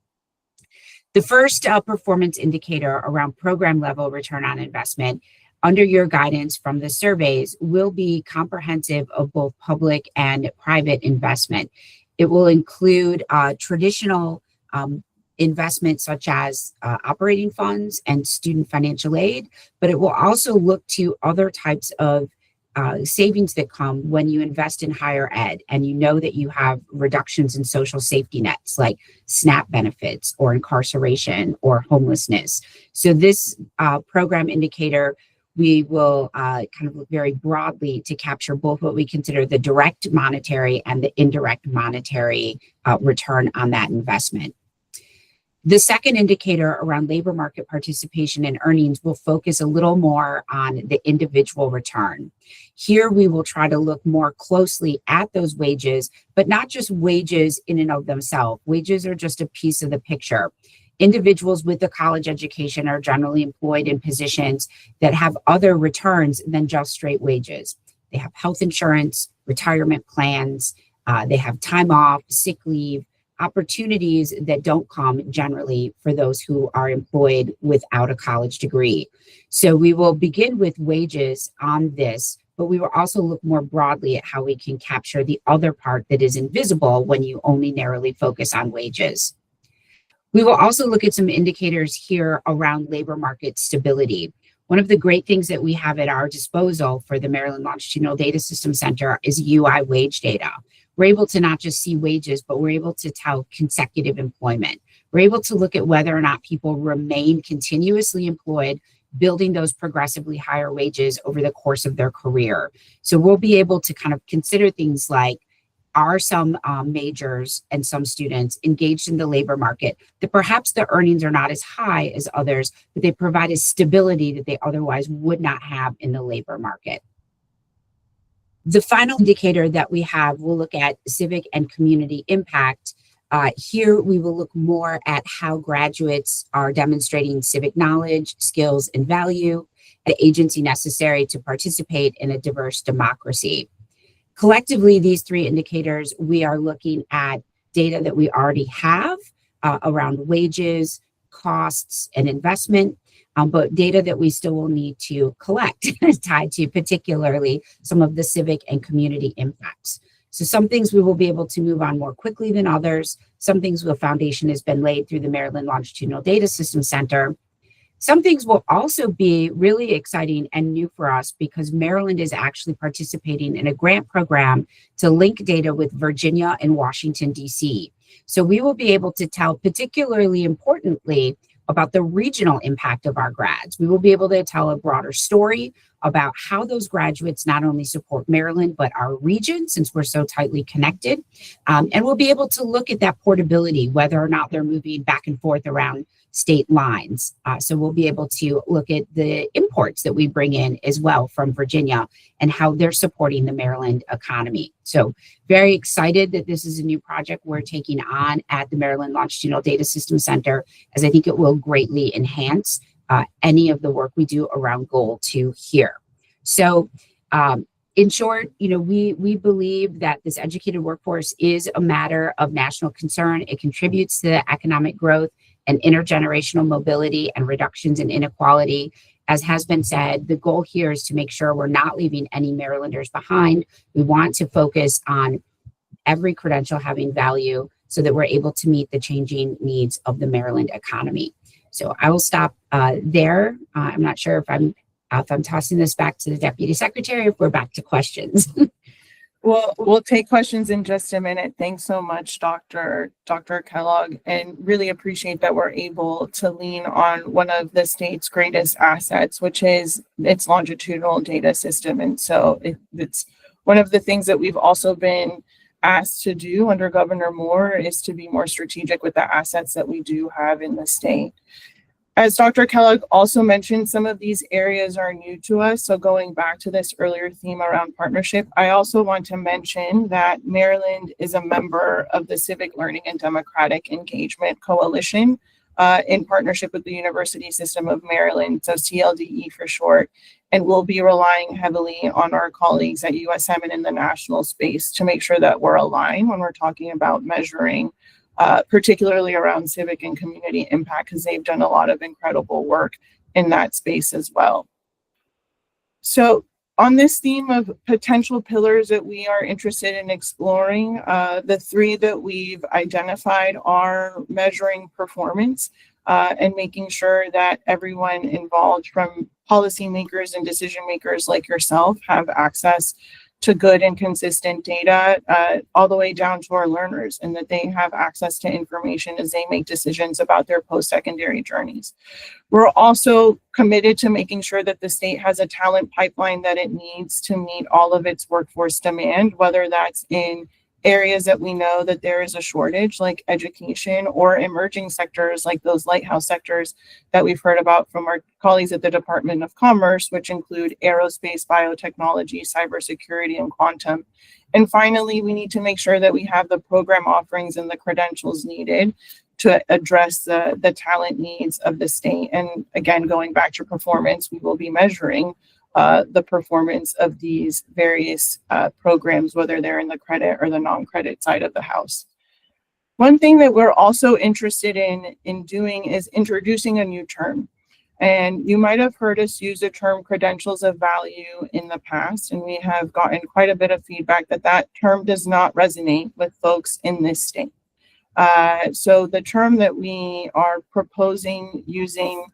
The first performance indicator around program level return on investment under your guidance from the surveys will be comprehensive of both public and private investment. It will include traditional investments such as operating funds and student financial aid, but it will also look to other types of savings that come when you invest in higher ed and you know that you have reductions in social safety nets like SNAP benefits or incarceration or homelessness. So this program indicator, we will kind of look very broadly to capture both what we consider the direct monetary and the indirect monetary return on that investment. The second indicator around labor market participation and earnings will focus a little more on the individual return. Here, we will try to look more closely at those wages, but not just wages in and of themselves. Wages are just a piece of the picture. Individuals with a college education are generally employed in positions that have other returns than just straight wages. They have health insurance, retirement plans, they have time off, sick leave, opportunities that don't come generally for those who are employed without a college degree. So we will begin with wages on this, but we will also look more broadly at how we can capture the other part that is invisible when you only narrowly focus on wages. We will also look at some indicators here around labor market stability. One of the great things that we have at our disposal for the Maryland Longitudinal Data System Center is UI wage data. We're able to not just see wages, but we're able to tell consecutive employment. We're able to look at whether or not people remain continuously employed, building those progressively higher wages over the course of their career. So we'll be able to kind of consider things like, are some majors and some students engaged in the labor market that perhaps the earnings are not as high as others, but they provide a stability that they otherwise would not have in the labor market. The final indicator that we have, we'll look at civic and community impact. Here, we will look more at how graduates are demonstrating civic knowledge, skills, and value, the agency necessary to participate in a diverse democracy. Collectively, these 3 indicators, we are looking at data that we already have around wages, costs, and investment, but data that we still will need to collect tied to particularly some of the civic and community impacts. So some things we will be able to move on more quickly than others. Some things the foundation has been laid through the Maryland Longitudinal Data System Center. Some things will also be really exciting and new for us because Maryland is actually participating in a grant program to link data with Virginia and Washington, D.C. So we will be able to tell, particularly importantly, about the regional impact of our grads. We will be able to tell a broader story about how those graduates not only support Maryland, but our region, since we're so tightly connected. And we'll be able to look at that portability, whether or not they're moving back and forth around state lines. So we'll be able to look at the imports that we bring in as well from Virginia and how they're supporting the Maryland economy. So very excited that this is a new project we're taking on at the Maryland Longitudinal Data System Center, as I think it will greatly enhance any of the work we do around goal 2 here. So in short, we believe that this educated workforce is a matter of national concern. It contributes to the economic growth and intergenerational mobility and reductions in inequality. As has been said, the goal here is to make sure we're not leaving any Marylanders behind. We want to focus on every credential having value so that we're able to meet the changing needs of the Maryland economy. So I will stop there. I'm not sure if I'm tossing this back to the Deputy Secretary, if we're back to questions. Well, we'll take questions in just a minute. Thanks so much, Dr. Kellogg, and really appreciate that we're able to lean on one of the state's greatest assets, which is its longitudinal data system. And so it's one of the things that we've also been asked to do under Governor Moore is to be more strategic with the assets that we do have in the state. As Dr. Kellogg also mentioned, some of these areas are new to us. So going back to this earlier theme around partnership, I also want to mention that Maryland is a member of the Civic Learning and Democratic Engagement Coalition in partnership with the University System of Maryland, so CLDE for short, and we'll be relying heavily on our colleagues at USM and in the national space to make sure that we're aligned when we're talking about measuring particularly around civic and community impact, because they've done a lot of incredible work in that space as well. So on this theme of potential pillars that we are interested in exploring, the three that we've identified are measuring performance and making sure that everyone involved, from policymakers and decision makers like yourself, have access to good and consistent data all the way down to our learners, and that they have access to information as they make decisions about their post-secondary journeys. We're also committed to making sure that the state has a talent pipeline that it needs to meet all of its workforce demand, whether that's in areas that we know that there is a shortage, like education, or emerging sectors like those lighthouse sectors that we've heard about from our colleagues at the Department of Commerce, which include aerospace, biotechnology, cybersecurity, and quantum. And finally, we need to make sure that we have the program offerings and the credentials needed to address the talent needs of the state. And again, going back to performance, we will be measuring the performance of these various programs, whether they're in the credit or the non-credit side of the house. One thing that we're also interested in doing is introducing a new term. And you might have heard us use the term credentials of value in the past, and we have gotten quite a bit of feedback that that term does not resonate with folks in this state. So the term that we are proposing using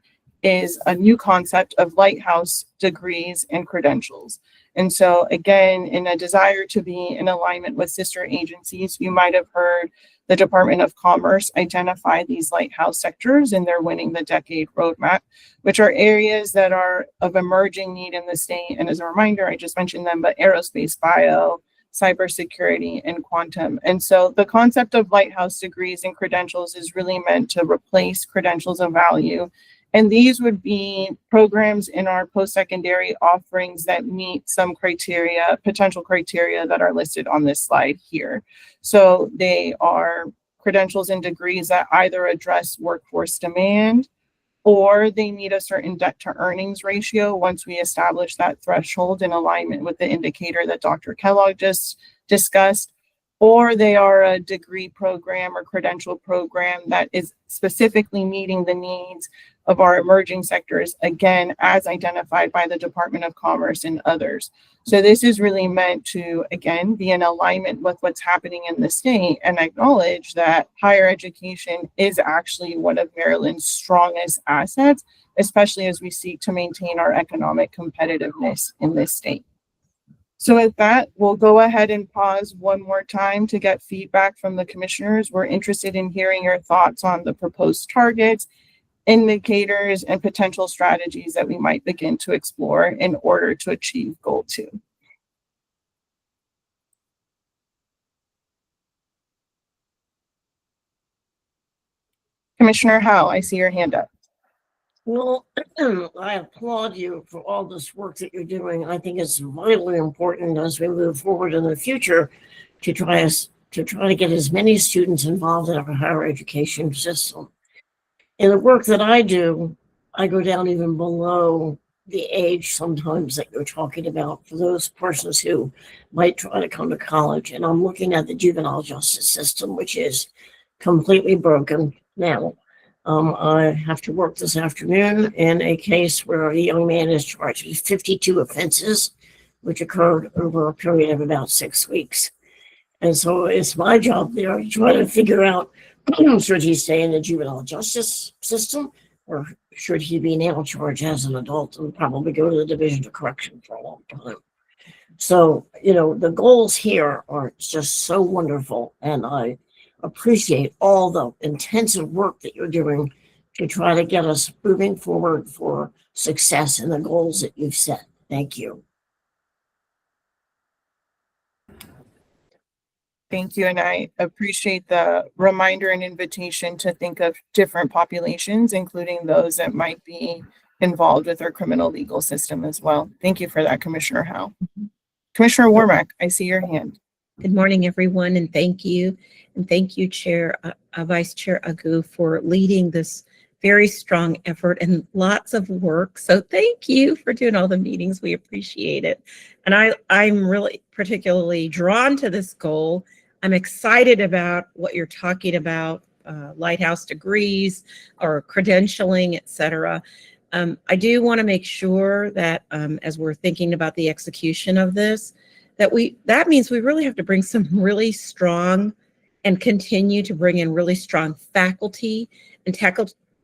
is a new concept of lighthouse degrees and credentials. And so again, in a desire to be in alignment with sister agencies, you might have heard the Department of Commerce identify these lighthouse sectors in their Winning the Decade roadmap, which are areas that are of emerging need in the state. And as a reminder, I just mentioned them, but aerospace, bio, cybersecurity, and quantum. And so the concept of lighthouse degrees and credentials is really meant to replace credentials of value. And these would be programs in our post-secondary offerings that meet some criteria, potential criteria that are listed on this slide here. So they are credentials and degrees that either address workforce demand, or they meet a certain debt to earnings ratio once we establish that threshold in alignment with the indicator that Dr. Kellogg just discussed, or they are a degree program or credential program that is specifically meeting the needs of our emerging sectors, again, as identified by the Department of Commerce and others. So this is really meant to, again, be in alignment with what's happening in the state and acknowledge that higher education is actually one of Maryland's strongest assets, especially as we seek to maintain our economic competitiveness in this state. So with that, we'll go ahead and pause one more time to get feedback from the commissioners. We're interested in hearing your thoughts on the proposed targets, indicators, and potential strategies that we might begin to explore in order to achieve goal 2. Commissioner Howe, I see your hand up. Well, I applaud you for all this work that you're doing. I think it's vitally important as we move forward in the future to try to get as many students involved in our higher education system. In the work that I do, I go down even below the age sometimes that you're talking about for those persons who might try to come to college. And I'm looking at the juvenile justice system, which is completely broken now. I have to work this afternoon in a case where a young man is charged with 52 offenses, which occurred over a period of about 6 weeks. And so it's my job there to try to figure out, should he stay in the juvenile justice system, or should he be now charged as an adult and probably go to the Division of Correction for a long time? So, the goals here are just so wonderful, and I appreciate all the intensive work that you're doing to try to get us moving forward for success in the goals that you've set. Thank you. Thank you. And I appreciate the reminder and invitation to think of different populations, including those that might be involved with our criminal legal system as well. Thank you for that, Commissioner Howe. Commissioner Warmack, I see your hand. Good morning, everyone, and thank you. And thank you, Vice Chair Agu, for leading this very strong effort and lots of work. So thank you for doing all the meetings. We appreciate it. And I'm really particularly drawn to this goal. I'm excited about what you're talking about, lighthouse degrees or credentialing, et cetera. I do want to make sure that as we're thinking about the execution of this, that means we really have to bring some really strong and continue to bring in really strong faculty and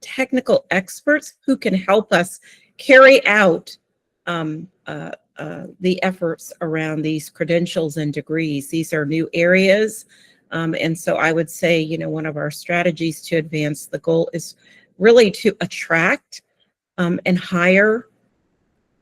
technical experts who can help us carry out the efforts around these credentials and degrees. These are new areas. And so I would say, one of our strategies to advance the goal is really to attract and hire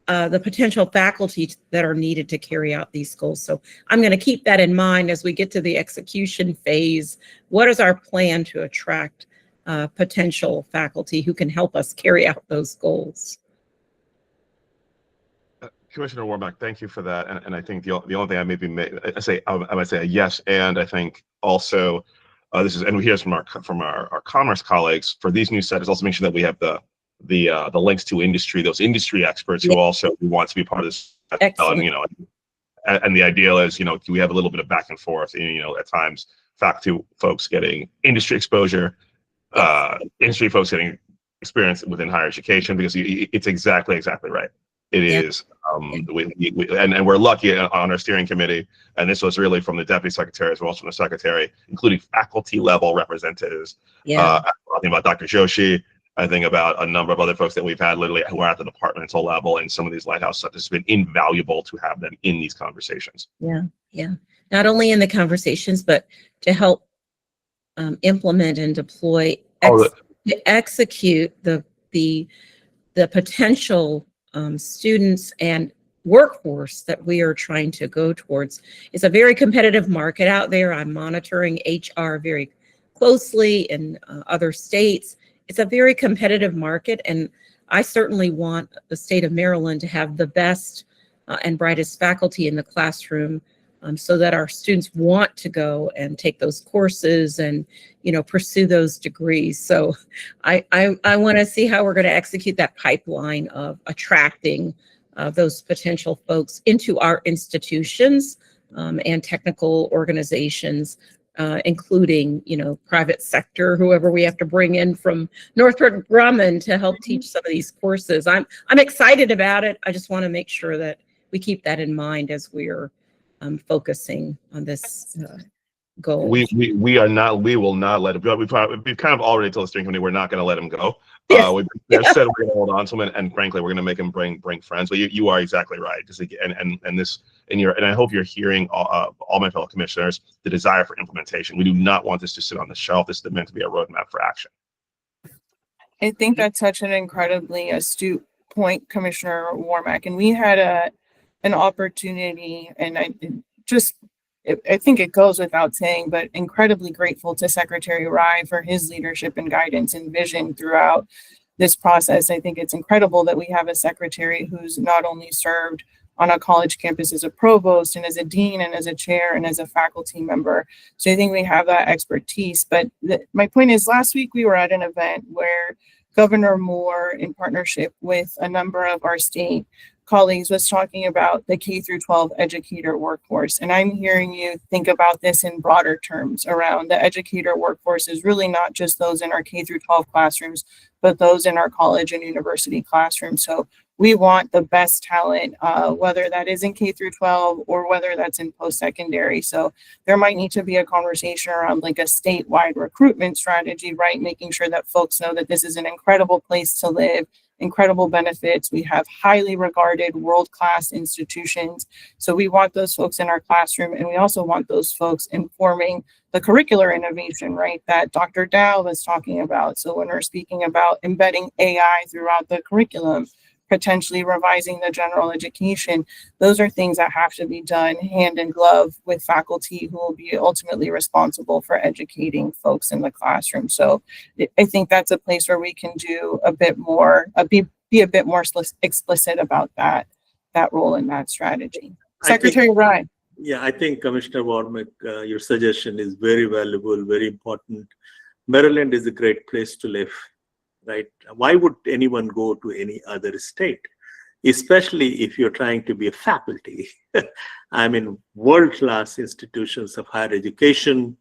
the potential faculty that are needed to carry out these goals. So I'm going to keep that in mind as we get to the execution phase. What is our plan to attract potential faculty who can help us carry out those goals? Commissioner Warmack, thank you for that. And I think the only thing I might say a yes, and I think also this is, and we hear this from our commerce colleagues for these new settings, also make sure that we have the links to industry, those industry experts who also want to be part of this. Excellent. And the ideal is, we have a little bit of back and forth, at times faculty folks getting industry exposure, industry folks getting experience within higher education, because it's exactly right. It is, and we're lucky on our steering committee, and this was really from the deputy secretary as well as from the secretary, including faculty level representatives. Talking about Dr. Joshi, I think about a number of other folks that we've had literally who are at the departmental level, and some of these lighthouse stuff has been invaluable to have them in these conversations. Yeah. Not only in the conversations, but to help implement and deploy, to execute the potential students and workforce that we are trying to go towards. It's a very competitive market out there. I'm monitoring HR very closely in other states. It's a very competitive market, and I certainly want the state of Maryland to have the best and brightest faculty in the classroom, so that our students want to go and take those courses and pursue those degrees. So I want to see how we're going to execute that pipeline of attracting those potential folks into our institutions and technical organizations, including private sector, whoever we have to bring in from Northrop Grumman to help teach some of these courses. I'm excited about it. I just want to make sure that we keep that in mind as we're focusing on this goal. We will not let it. We've kind of already told the steering committee we're not going to let him go. We've said we're going to hold on to him, and frankly, we're going to make him bring friends. But you are exactly right. Just and I hope you're hearing all my fellow commissioners, the desire for implementation. We do not want this to sit on the shelf. This is meant to be a roadmap for action. I think that's such an incredibly astute point, Commissioner Warmack. And we had an opportunity, and I think it goes without saying, but incredibly grateful to Secretary Rye for his leadership and guidance and vision throughout this process. I think it's incredible that we have a secretary who's not only served on a college campus as a provost and as a dean and as a chair and as a faculty member. So I think we have that expertise. But my point is, last week we were at an event where Governor Moore, in partnership with a number of our state colleagues, was talking about the K through 12 educator workforce. And I'm hearing you think about this in broader terms around the educator workforce is really not just those in our K through 12 classrooms, but those in our college and university classrooms. So we want the best talent, whether that is in K through 12 or whether that's in post-secondary. So there might need to be a conversation around like a statewide recruitment strategy, right? Making sure that folks know that this is an incredible place to live, incredible benefits. We have highly regarded world-class institutions. So we want those folks in our classroom, and we also want those folks informing the curricular innovation, right, that Dr. Dow was talking about. So when we're speaking about embedding AI throughout the curriculum, potentially revising the general education, those are things that have to be done hand in glove with faculty who will be ultimately responsible for educating folks in the classroom. So I think that's a place where we can do a bit more, be a bit more explicit about that role and that strategy. Secretary Rye. Yeah, I think Commissioner Warmick, your suggestion is very valuable, very important. Maryland is a great place to live, right? Why would anyone go to any other state, especially if you're trying to be a faculty? I mean, world-class institutions of higher education,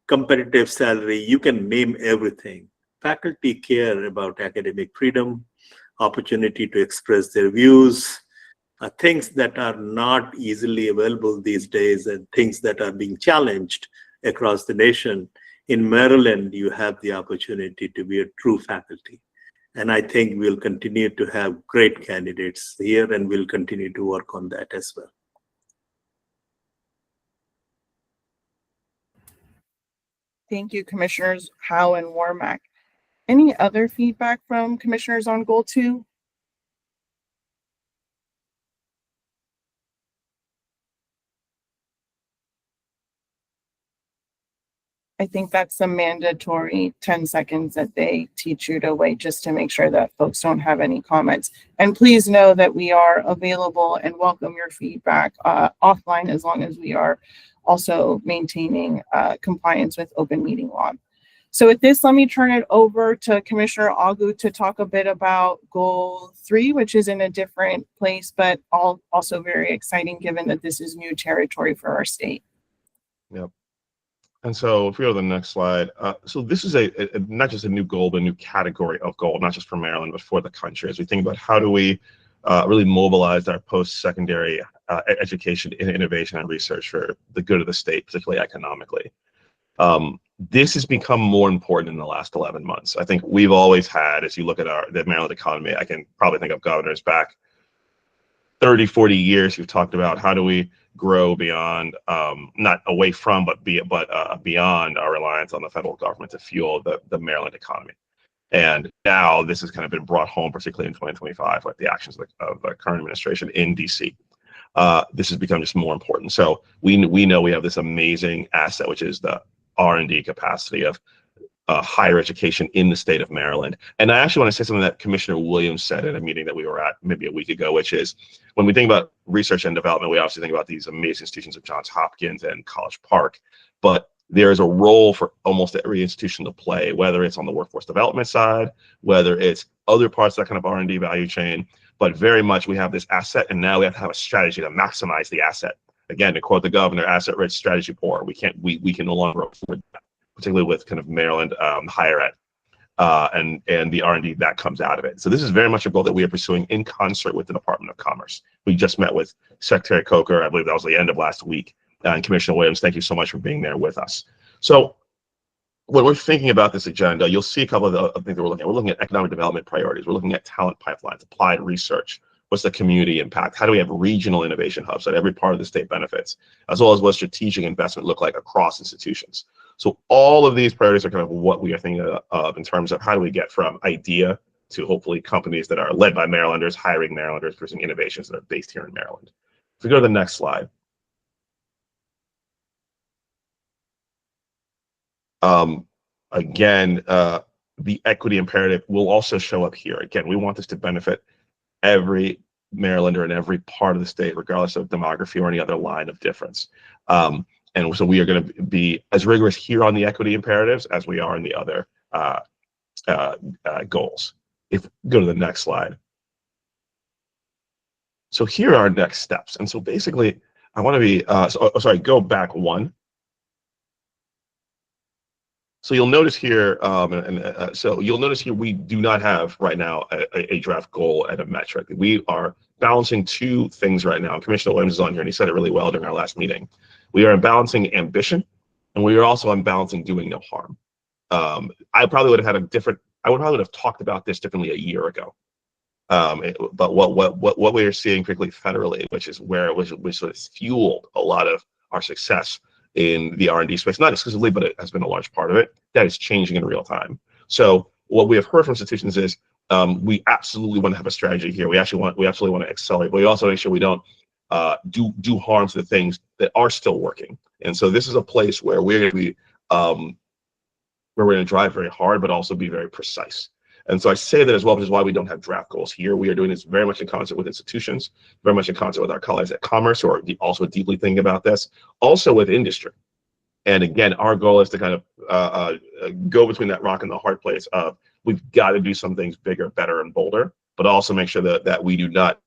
competitive salary, you can name everything. Faculty care about academic freedom, opportunity to express their views, things that are not easily available these days and things that are being challenged across the nation. In Maryland, you have the opportunity to be a true faculty. And I think we'll continue to have great candidates here, and we'll continue to work on that as well. Thank you, Commissioners Howe and Warmack. Any other feedback from commissioners on Goal 2? I think that's the mandatory 10 seconds that they teach you to wait, just to make sure that folks don't have any comments. And please know that we are available and welcome your feedback offline, as long as we are also maintaining compliance with open meeting law. So with this, let me turn it over to Commissioner Agu to talk a bit about Goal 3, which is in a different place, but also very exciting given that this is new territory for our state. Yep. And so if we go to the next slide, so this is not just a new goal, but a new category of goal, not just for Maryland, but for the country. As we think about how do we really mobilize our post-secondary education in innovation and research for the good of the state, particularly economically. This has become more important in the last 11 months. I think we've always had, as you look at the Maryland economy, I can probably think of governors back 30, 40 years who've talked about how do we grow beyond, not away from, but beyond our reliance on the federal government to fuel the Maryland economy. And now this has kind of been brought home, particularly in 2025, with the actions of the current administration in DC. This has become just more important. So we know we have this amazing asset, which is the R&D capacity of higher education in the state of Maryland. And I actually want to say something that Commissioner Williams said at a meeting that we were at maybe a week ago, which is when we think about research and development, we obviously think about these amazing institutions of Johns Hopkins and College Park, but there is a role for almost every institution to play, whether it's on the workforce development side, whether it's other parts of that kind of R&D value chain, but very much we have this asset, and now we have to have a strategy to maximize the asset. Again, to quote the governor, asset rich, strategy poor. We can no longer afford that, particularly with kind of Maryland higher ed and the R&D that comes out of it. So this is very much a goal that we are pursuing in concert with the Department of Commerce. We just met with Secretary Coker, I believe that was the end of last week, and Commissioner Williams, thank you so much for being there with us. So when we're thinking about this agenda, you'll see a couple of the things that we're looking at. We're looking at economic development priorities. We're looking at talent pipelines, applied research. What's the community impact? How do we have regional innovation hubs that every part of the state benefits, as well as what strategic investment look like across institutions? So all of these priorities are kind of what we are thinking of in terms of how do we get from idea to hopefully companies that are led by Marylanders, hiring Marylanders, pursuing innovations that are based here in Maryland. If we go to the next slide. Again, the equity imperative will also show up here. Again, we want this to benefit every Marylander in every part of the state, regardless of demography or any other line of difference. And so we are going to be as rigorous here on the equity imperatives as we are in the other goals. if go to the next slide. So here are our next steps. And so basically, I want to be, go back one. So you'll notice here, we do not have right now a draft goal and a metric. We are balancing two things right now. Commissioner Williams is on here, and he said it really well during our last meeting. We are balancing ambition, and we are also balancing doing no harm. I probably would have talked about this differently a year ago. But what we are seeing, particularly federally, which sort of fueled a lot of our success in the R&D space, not exclusively, but it has been a large part of it, that is changing in real time. So what we have heard from institutions is we absolutely want to have a strategy here. We absolutely want to accelerate, but we also make sure we don't do harm to the things that are still working. And so this is a place where we're going to be where we're going to drive very hard, but also be very precise. And so I say that as well, which is why we don't have draft goals here. We are doing this very much in concert with institutions, very much in concert with our colleagues at Commerce, who are also deeply thinking about this, also with industry. And again, our goal is to kind of go between that rock and the hard place of we've got to do some things bigger, better, and bolder, but also make sure that we do not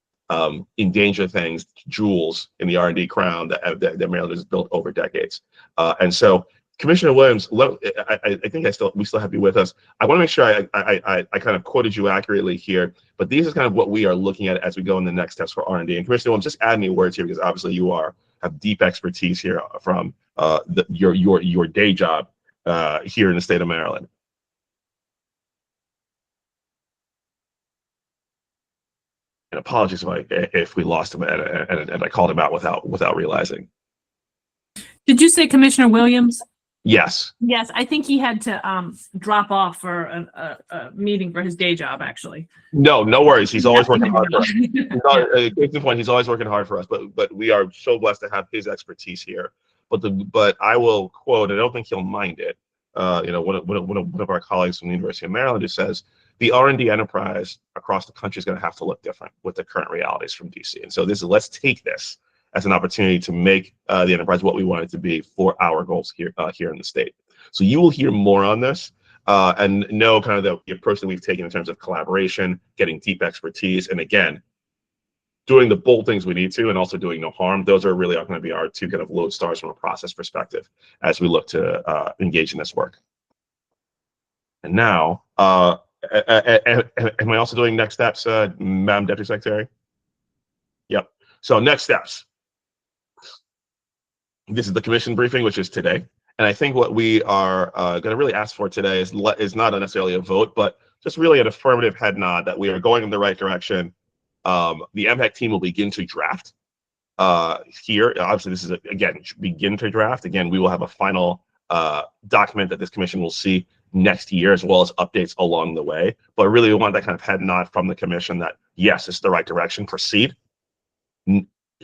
endanger things, jewels in the R&D crown that Maryland has built over decades. And so Commissioner Williams, I think we still have you with us. I want to make sure I kind of quoted you accurately here, but these are kind of what we are looking at as we go in the next steps for R&D. And Commissioner Williams, just add any words here, because obviously you have deep expertise here from your day job here in the state of Maryland. And apologies if we lost him and I called him out without realizing. Did you say Commissioner Williams? Yes. Yes, I think he had to drop off for a meeting for his day job, actually. No worries. He's always working hard for us. Good point. He's always working hard for us, but we are so blessed to have his expertise here. But I will quote, and I don't think he'll mind it. One of our colleagues from the University of Maryland who says the R&D enterprise across the country is going to have to look different with the current realities from DC. And so let's take this as an opportunity to make the enterprise what we want it to be for our goals here in the state. So you will hear more on this and know kind of the approach that we've taken in terms of collaboration, getting deep expertise, and again, doing the bold things we need to, and also doing no harm. Those are really going to be our two kind of lodestars from a process perspective as we look to engage in this work. And now, am I also doing next steps, Madam Deputy Secretary? Yep. So next steps. This is the commission briefing, which is today. And I think what we are going to really ask for today is not necessarily a vote, but just really an affirmative head nod that we are going in the right direction. The MPAC team will begin to draft here. Obviously, this is, again, begin to draft. Again, we will have a final document that this commission will see next year, as well as updates along the way. But really, we want that kind of head nod from the commission that, yes, it's the right direction, proceed.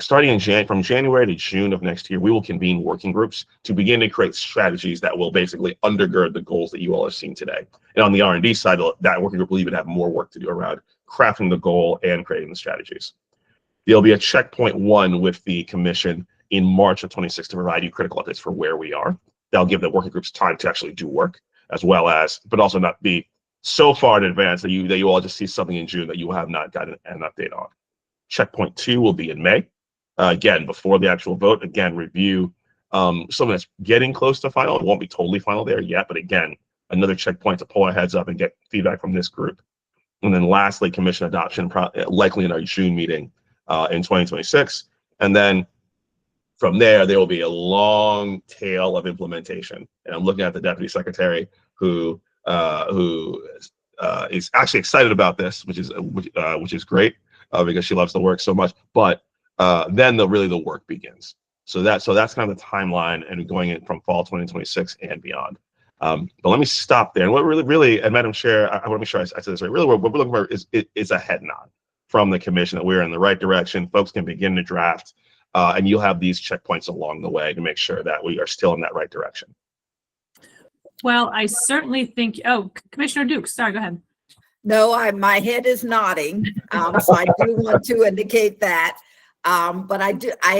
Starting from January to June of next year, we will convene working groups to begin to create strategies that will basically undergird the goals that you all have seen today. And on the R&D side, that working group will even have more work to do around crafting the goal and creating the strategies. There'll be a checkpoint 1 with the commission in March of 26 to provide you critical updates for where we are. That'll give the working groups time to actually do work, as well as, but also not be so far in advance that you all just see something in June that you have not gotten an update on. Checkpoint 2 will be in May. Again, before the actual vote, again, review something that's getting close to final. It won't be totally final there yet, but again, another checkpoint to pull our heads up and get feedback from this group. And then lastly, commission adoption, likely in our June meeting in 2026. And then from there will be a long tail of implementation. And I'm looking at the deputy secretary who is actually excited about this, which is great because she loves the work so much. But then the work begins. So that's kind of the timeline, and going in from fall 2026 and beyond. But let me stop there. And what really, and Madam Chair, I want to make sure I said this right. Really, what we're looking for is a head nod from the commission that we're in the right direction. Folks can begin to draft, and you'll have these checkpoints along the way to make sure that we are still in that right direction. Well, I certainly think. Oh, Commissioner Dukes, sorry, go ahead. No, my head is nodding, so I do want to indicate that. But I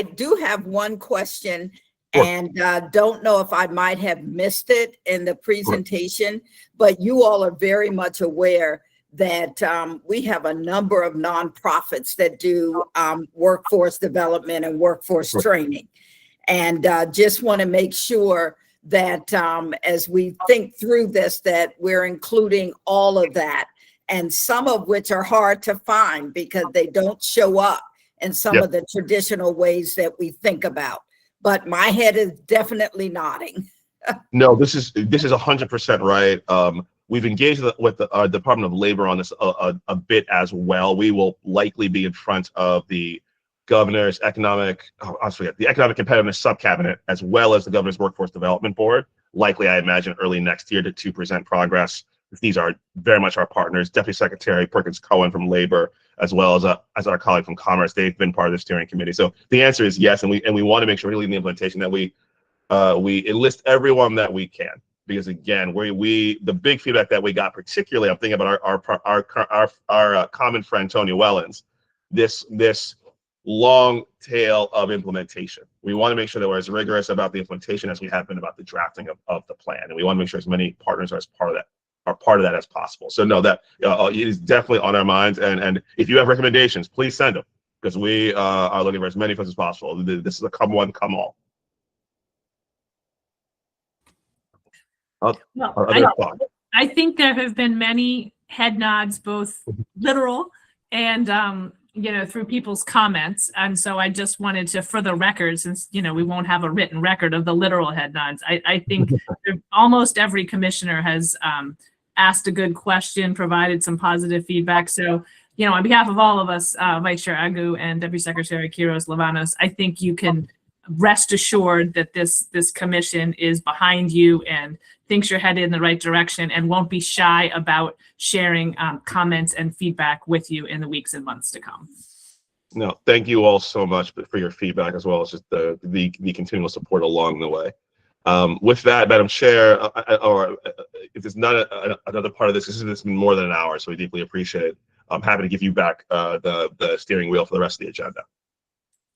do have one question, sure. And don't know if I might have missed it in the presentation, but you all are very much aware that we have a number of nonprofits that do workforce development and workforce training. And just want to make sure that as we think through this, that we're including all of that, and some of which are hard to find because they don't show up in some of the traditional ways that we think about. But my head is definitely nodding. No, this is 100% right. We've engaged with the Department of Labor on this a bit as well. We will likely be in front of the governor's economic competitiveness subcabinet, as well as the governor's workforce development board. Likely, I imagine, early next year to present progress. These are very much our partners. Deputy Secretary Perkins Cohen from Labor, as well as our colleague from Commerce, they've been part of the steering committee. So the answer is yes, and we want to make sure, really, in the implementation, that we enlist everyone that we can. Because again, the big feedback that we got, particularly, I'm thinking about our common friend Tony Wellens, this long tail of implementation. We want to make sure that we're as rigorous about the implementation as we have been about the drafting of the plan, and we want to make sure as many partners are part of that as possible. So no, that it is definitely on our minds. And if you have recommendations, please send them, because we are looking for as many folks as possible. This is a come one, come all. I think there have been many head nods, both literal and through people's comments. And so I just wanted to, for the record, since we won't have a written record of the literal head nods, I think almost every commissioner has asked a good question, provided some positive feedback. So on behalf of all of us, Vice Chair Agu and Deputy Secretary Quiroz Lavanos, I think you can rest assured that this commission is behind you and thinks you're headed in the right direction, and won't be shy about sharing comments and feedback with you in the weeks and months to come. No, thank you all so much for your feedback, as well as just the continual support along the way. With that, Madam Chair, or if there's not another part of this has been more than an hour, so we deeply appreciate it. I'm happy to give you back the steering wheel for the rest of the agenda.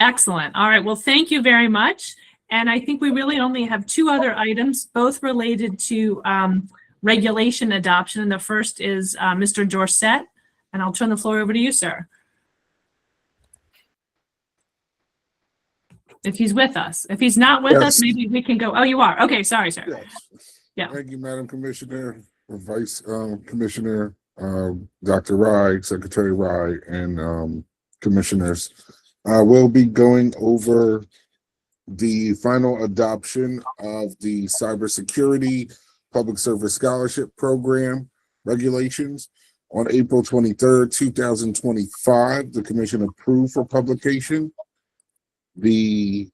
Excellent. All right. Well, thank you very much. And I think we really only have two other items, both related to regulation adoption. And the first is Mr. Dorset, and I'll turn the floor over to you, sir. If he's with us. If he's not with us, maybe we can go. Oh, you are. Okay. Sorry, sir. Yes. Yeah. Thank you, Madam Commissioner, Vice Commissioner, Dr. Rye, Secretary Rye, and commissioners. We'll be going over the final adoption of the Cybersecurity Public Service Scholarship Program regulations. On April 23rd, 2025, the Commission approved for publication the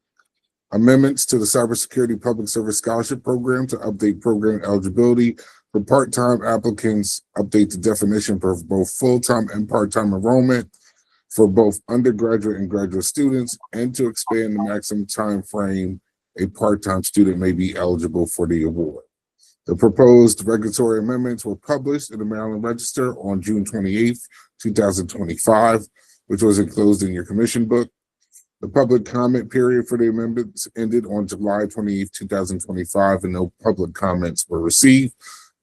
amendments to the Cybersecurity Public Service Scholarship Program to update program eligibility for part-time applicants, update the definition for both full-time and part-time enrollment for both undergraduate and graduate students, and to expand the maximum time frame a part-time student may be eligible for the award. The proposed regulatory amendments were published in the Maryland Register on June 28th, 2025, which was enclosed in your commission book. The public comment period for the amendments ended on July 28th, 2025, and no public comments were received.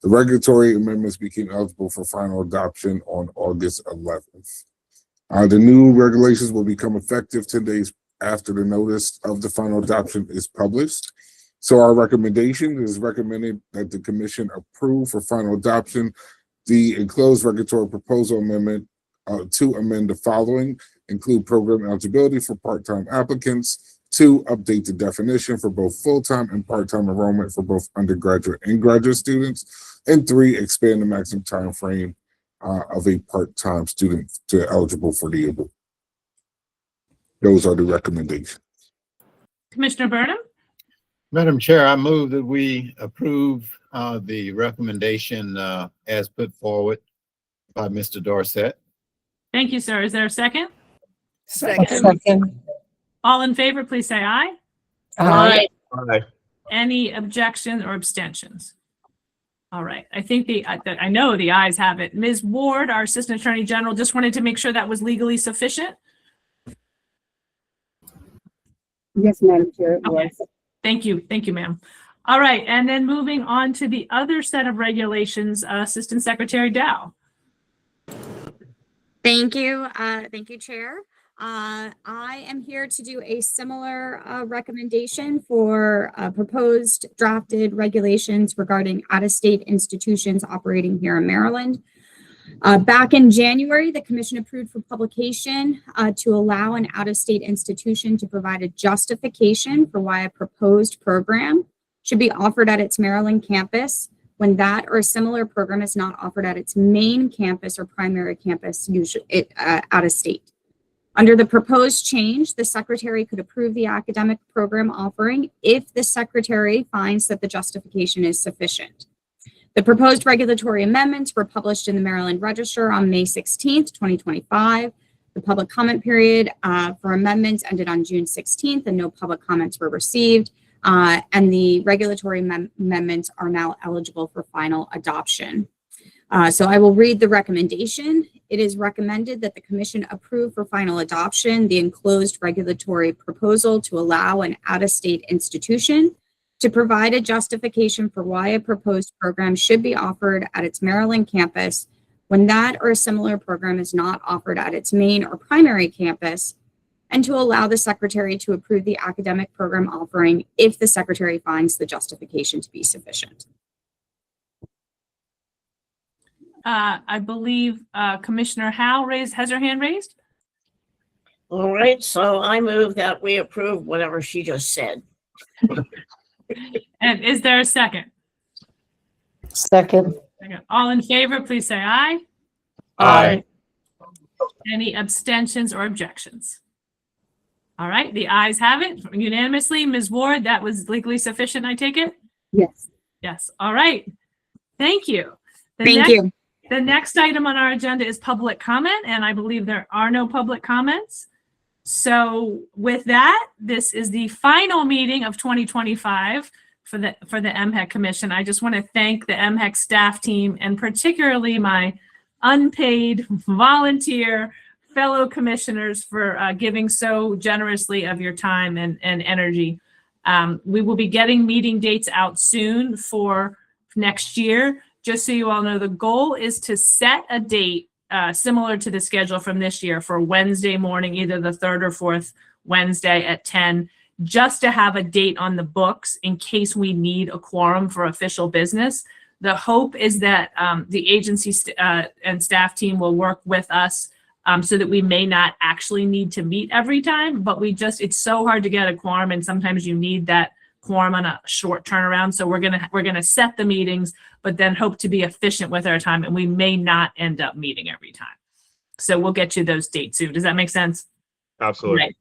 The regulatory amendments became eligible for final adoption on August 11th. The new regulations will become effective 10 days after the notice of the final adoption is published. So our recommendation is recommended that the Commission approve for final adoption the enclosed regulatory proposal amendment to amend the following: include program eligibility for part-time applicants, 2, update the definition for both full-time and part-time enrollment for both undergraduate and graduate students, and 3, expand the maximum time frame of a part-time student to eligible for the award. Those are the recommendations. Commissioner Burnham? Madam Chair, I move that we approve the recommendation as put forward by Mr. Dorset. Thank you, sir. Is there a second? Second. All in favor, please say aye. Aye. Aye. Any objections or abstentions? All right. I think I know the ayes have it. Ms. Ward, our Assistant Attorney General, just wanted to make sure that was legally sufficient. Yes, Madam Chair. Okay. Thank you. Thank you, ma'am. All right. And then moving on to the other set of regulations, Assistant Secretary Dow. Thank you. Thank you, Chair. I am here to do a similar recommendation for proposed drafted regulations regarding out-of-state institutions operating here in Maryland. Back in January, the Commission approved for publication to allow an out-of-state institution to provide a justification for why a proposed program should be offered at its Maryland campus when that or a similar program is not offered at its main campus or primary campus, usually out of state. Under the proposed change, the Secretary could approve the academic program offering if the Secretary finds that the justification is sufficient. The proposed regulatory amendments were published in the Maryland Register on May 16th, 2025. The public comment period for amendments ended on June 16th and no public comments were received. And the regulatory amendments are now eligible for final adoption. So I will read the recommendation. It is recommended that the Commission approve for final adoption the enclosed regulatory proposal to allow an out-of-state institution to provide a justification for why a proposed program should be offered at its Maryland campus when that or a similar program is not offered at its main or primary campus, and to allow the Secretary to approve the academic program offering if the Secretary finds the justification to be sufficient. I believe Commissioner Howe has her hand raised. All right, so I move that we approve whatever she just said. And is there a second? Second. All in favor, please say aye. Aye. Any abstentions or objections? All right, the ayes have it unanimously. Ms. Ward, that was legally sufficient, I take it? Yes. Yes. All right. Thank you. Thank you. The next item on our agenda is public comment, and I believe there are no public comments. So with that, this is the final meeting of 2025 for the MHEC Commission. I just want to thank the MHEC staff team and particularly my unpaid volunteer fellow commissioners for giving so generously of your time and energy. We will be getting meeting dates out soon for next year. Just so you all know, the goal is to set a date similar to the schedule from this year for Wednesday morning, either the 3rd or 4th Wednesday at 10, just to have a date on the books in case we need a quorum for official business. The hope is that the agency and staff team will work with us so that we may not actually need to meet every time, but it's so hard to get a quorum, and sometimes you need that quorum on a short turnaround. So we're gonna set the meetings, but then hope to be efficient with our time, and we may not end up meeting every time. So we'll get you those dates soon. Does that make sense? Absolutely.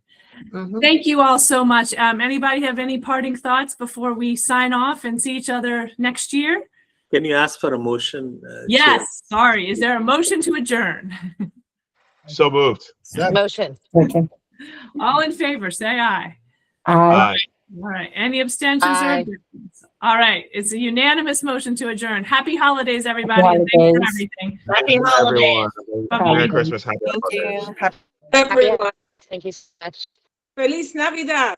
Right. Thank you all so much. Anybody have any parting thoughts before we sign off and see each other next year? Can you ask for a motion? Yes. Chair? Sorry. Is there a motion to adjourn? So moved. Motion. Second. All in favor, say aye. Aye. All right. Any abstentions or Aye. objections? All right. It's a unanimous motion to adjourn. Happy holidays, everybody. And thanks for Holidays. everything. Happy holidays. Everyone. Bye-bye. Merry Christmas. Happy Thank holidays. you. Happy Everyone. Thank you so much. Feliz Navidad.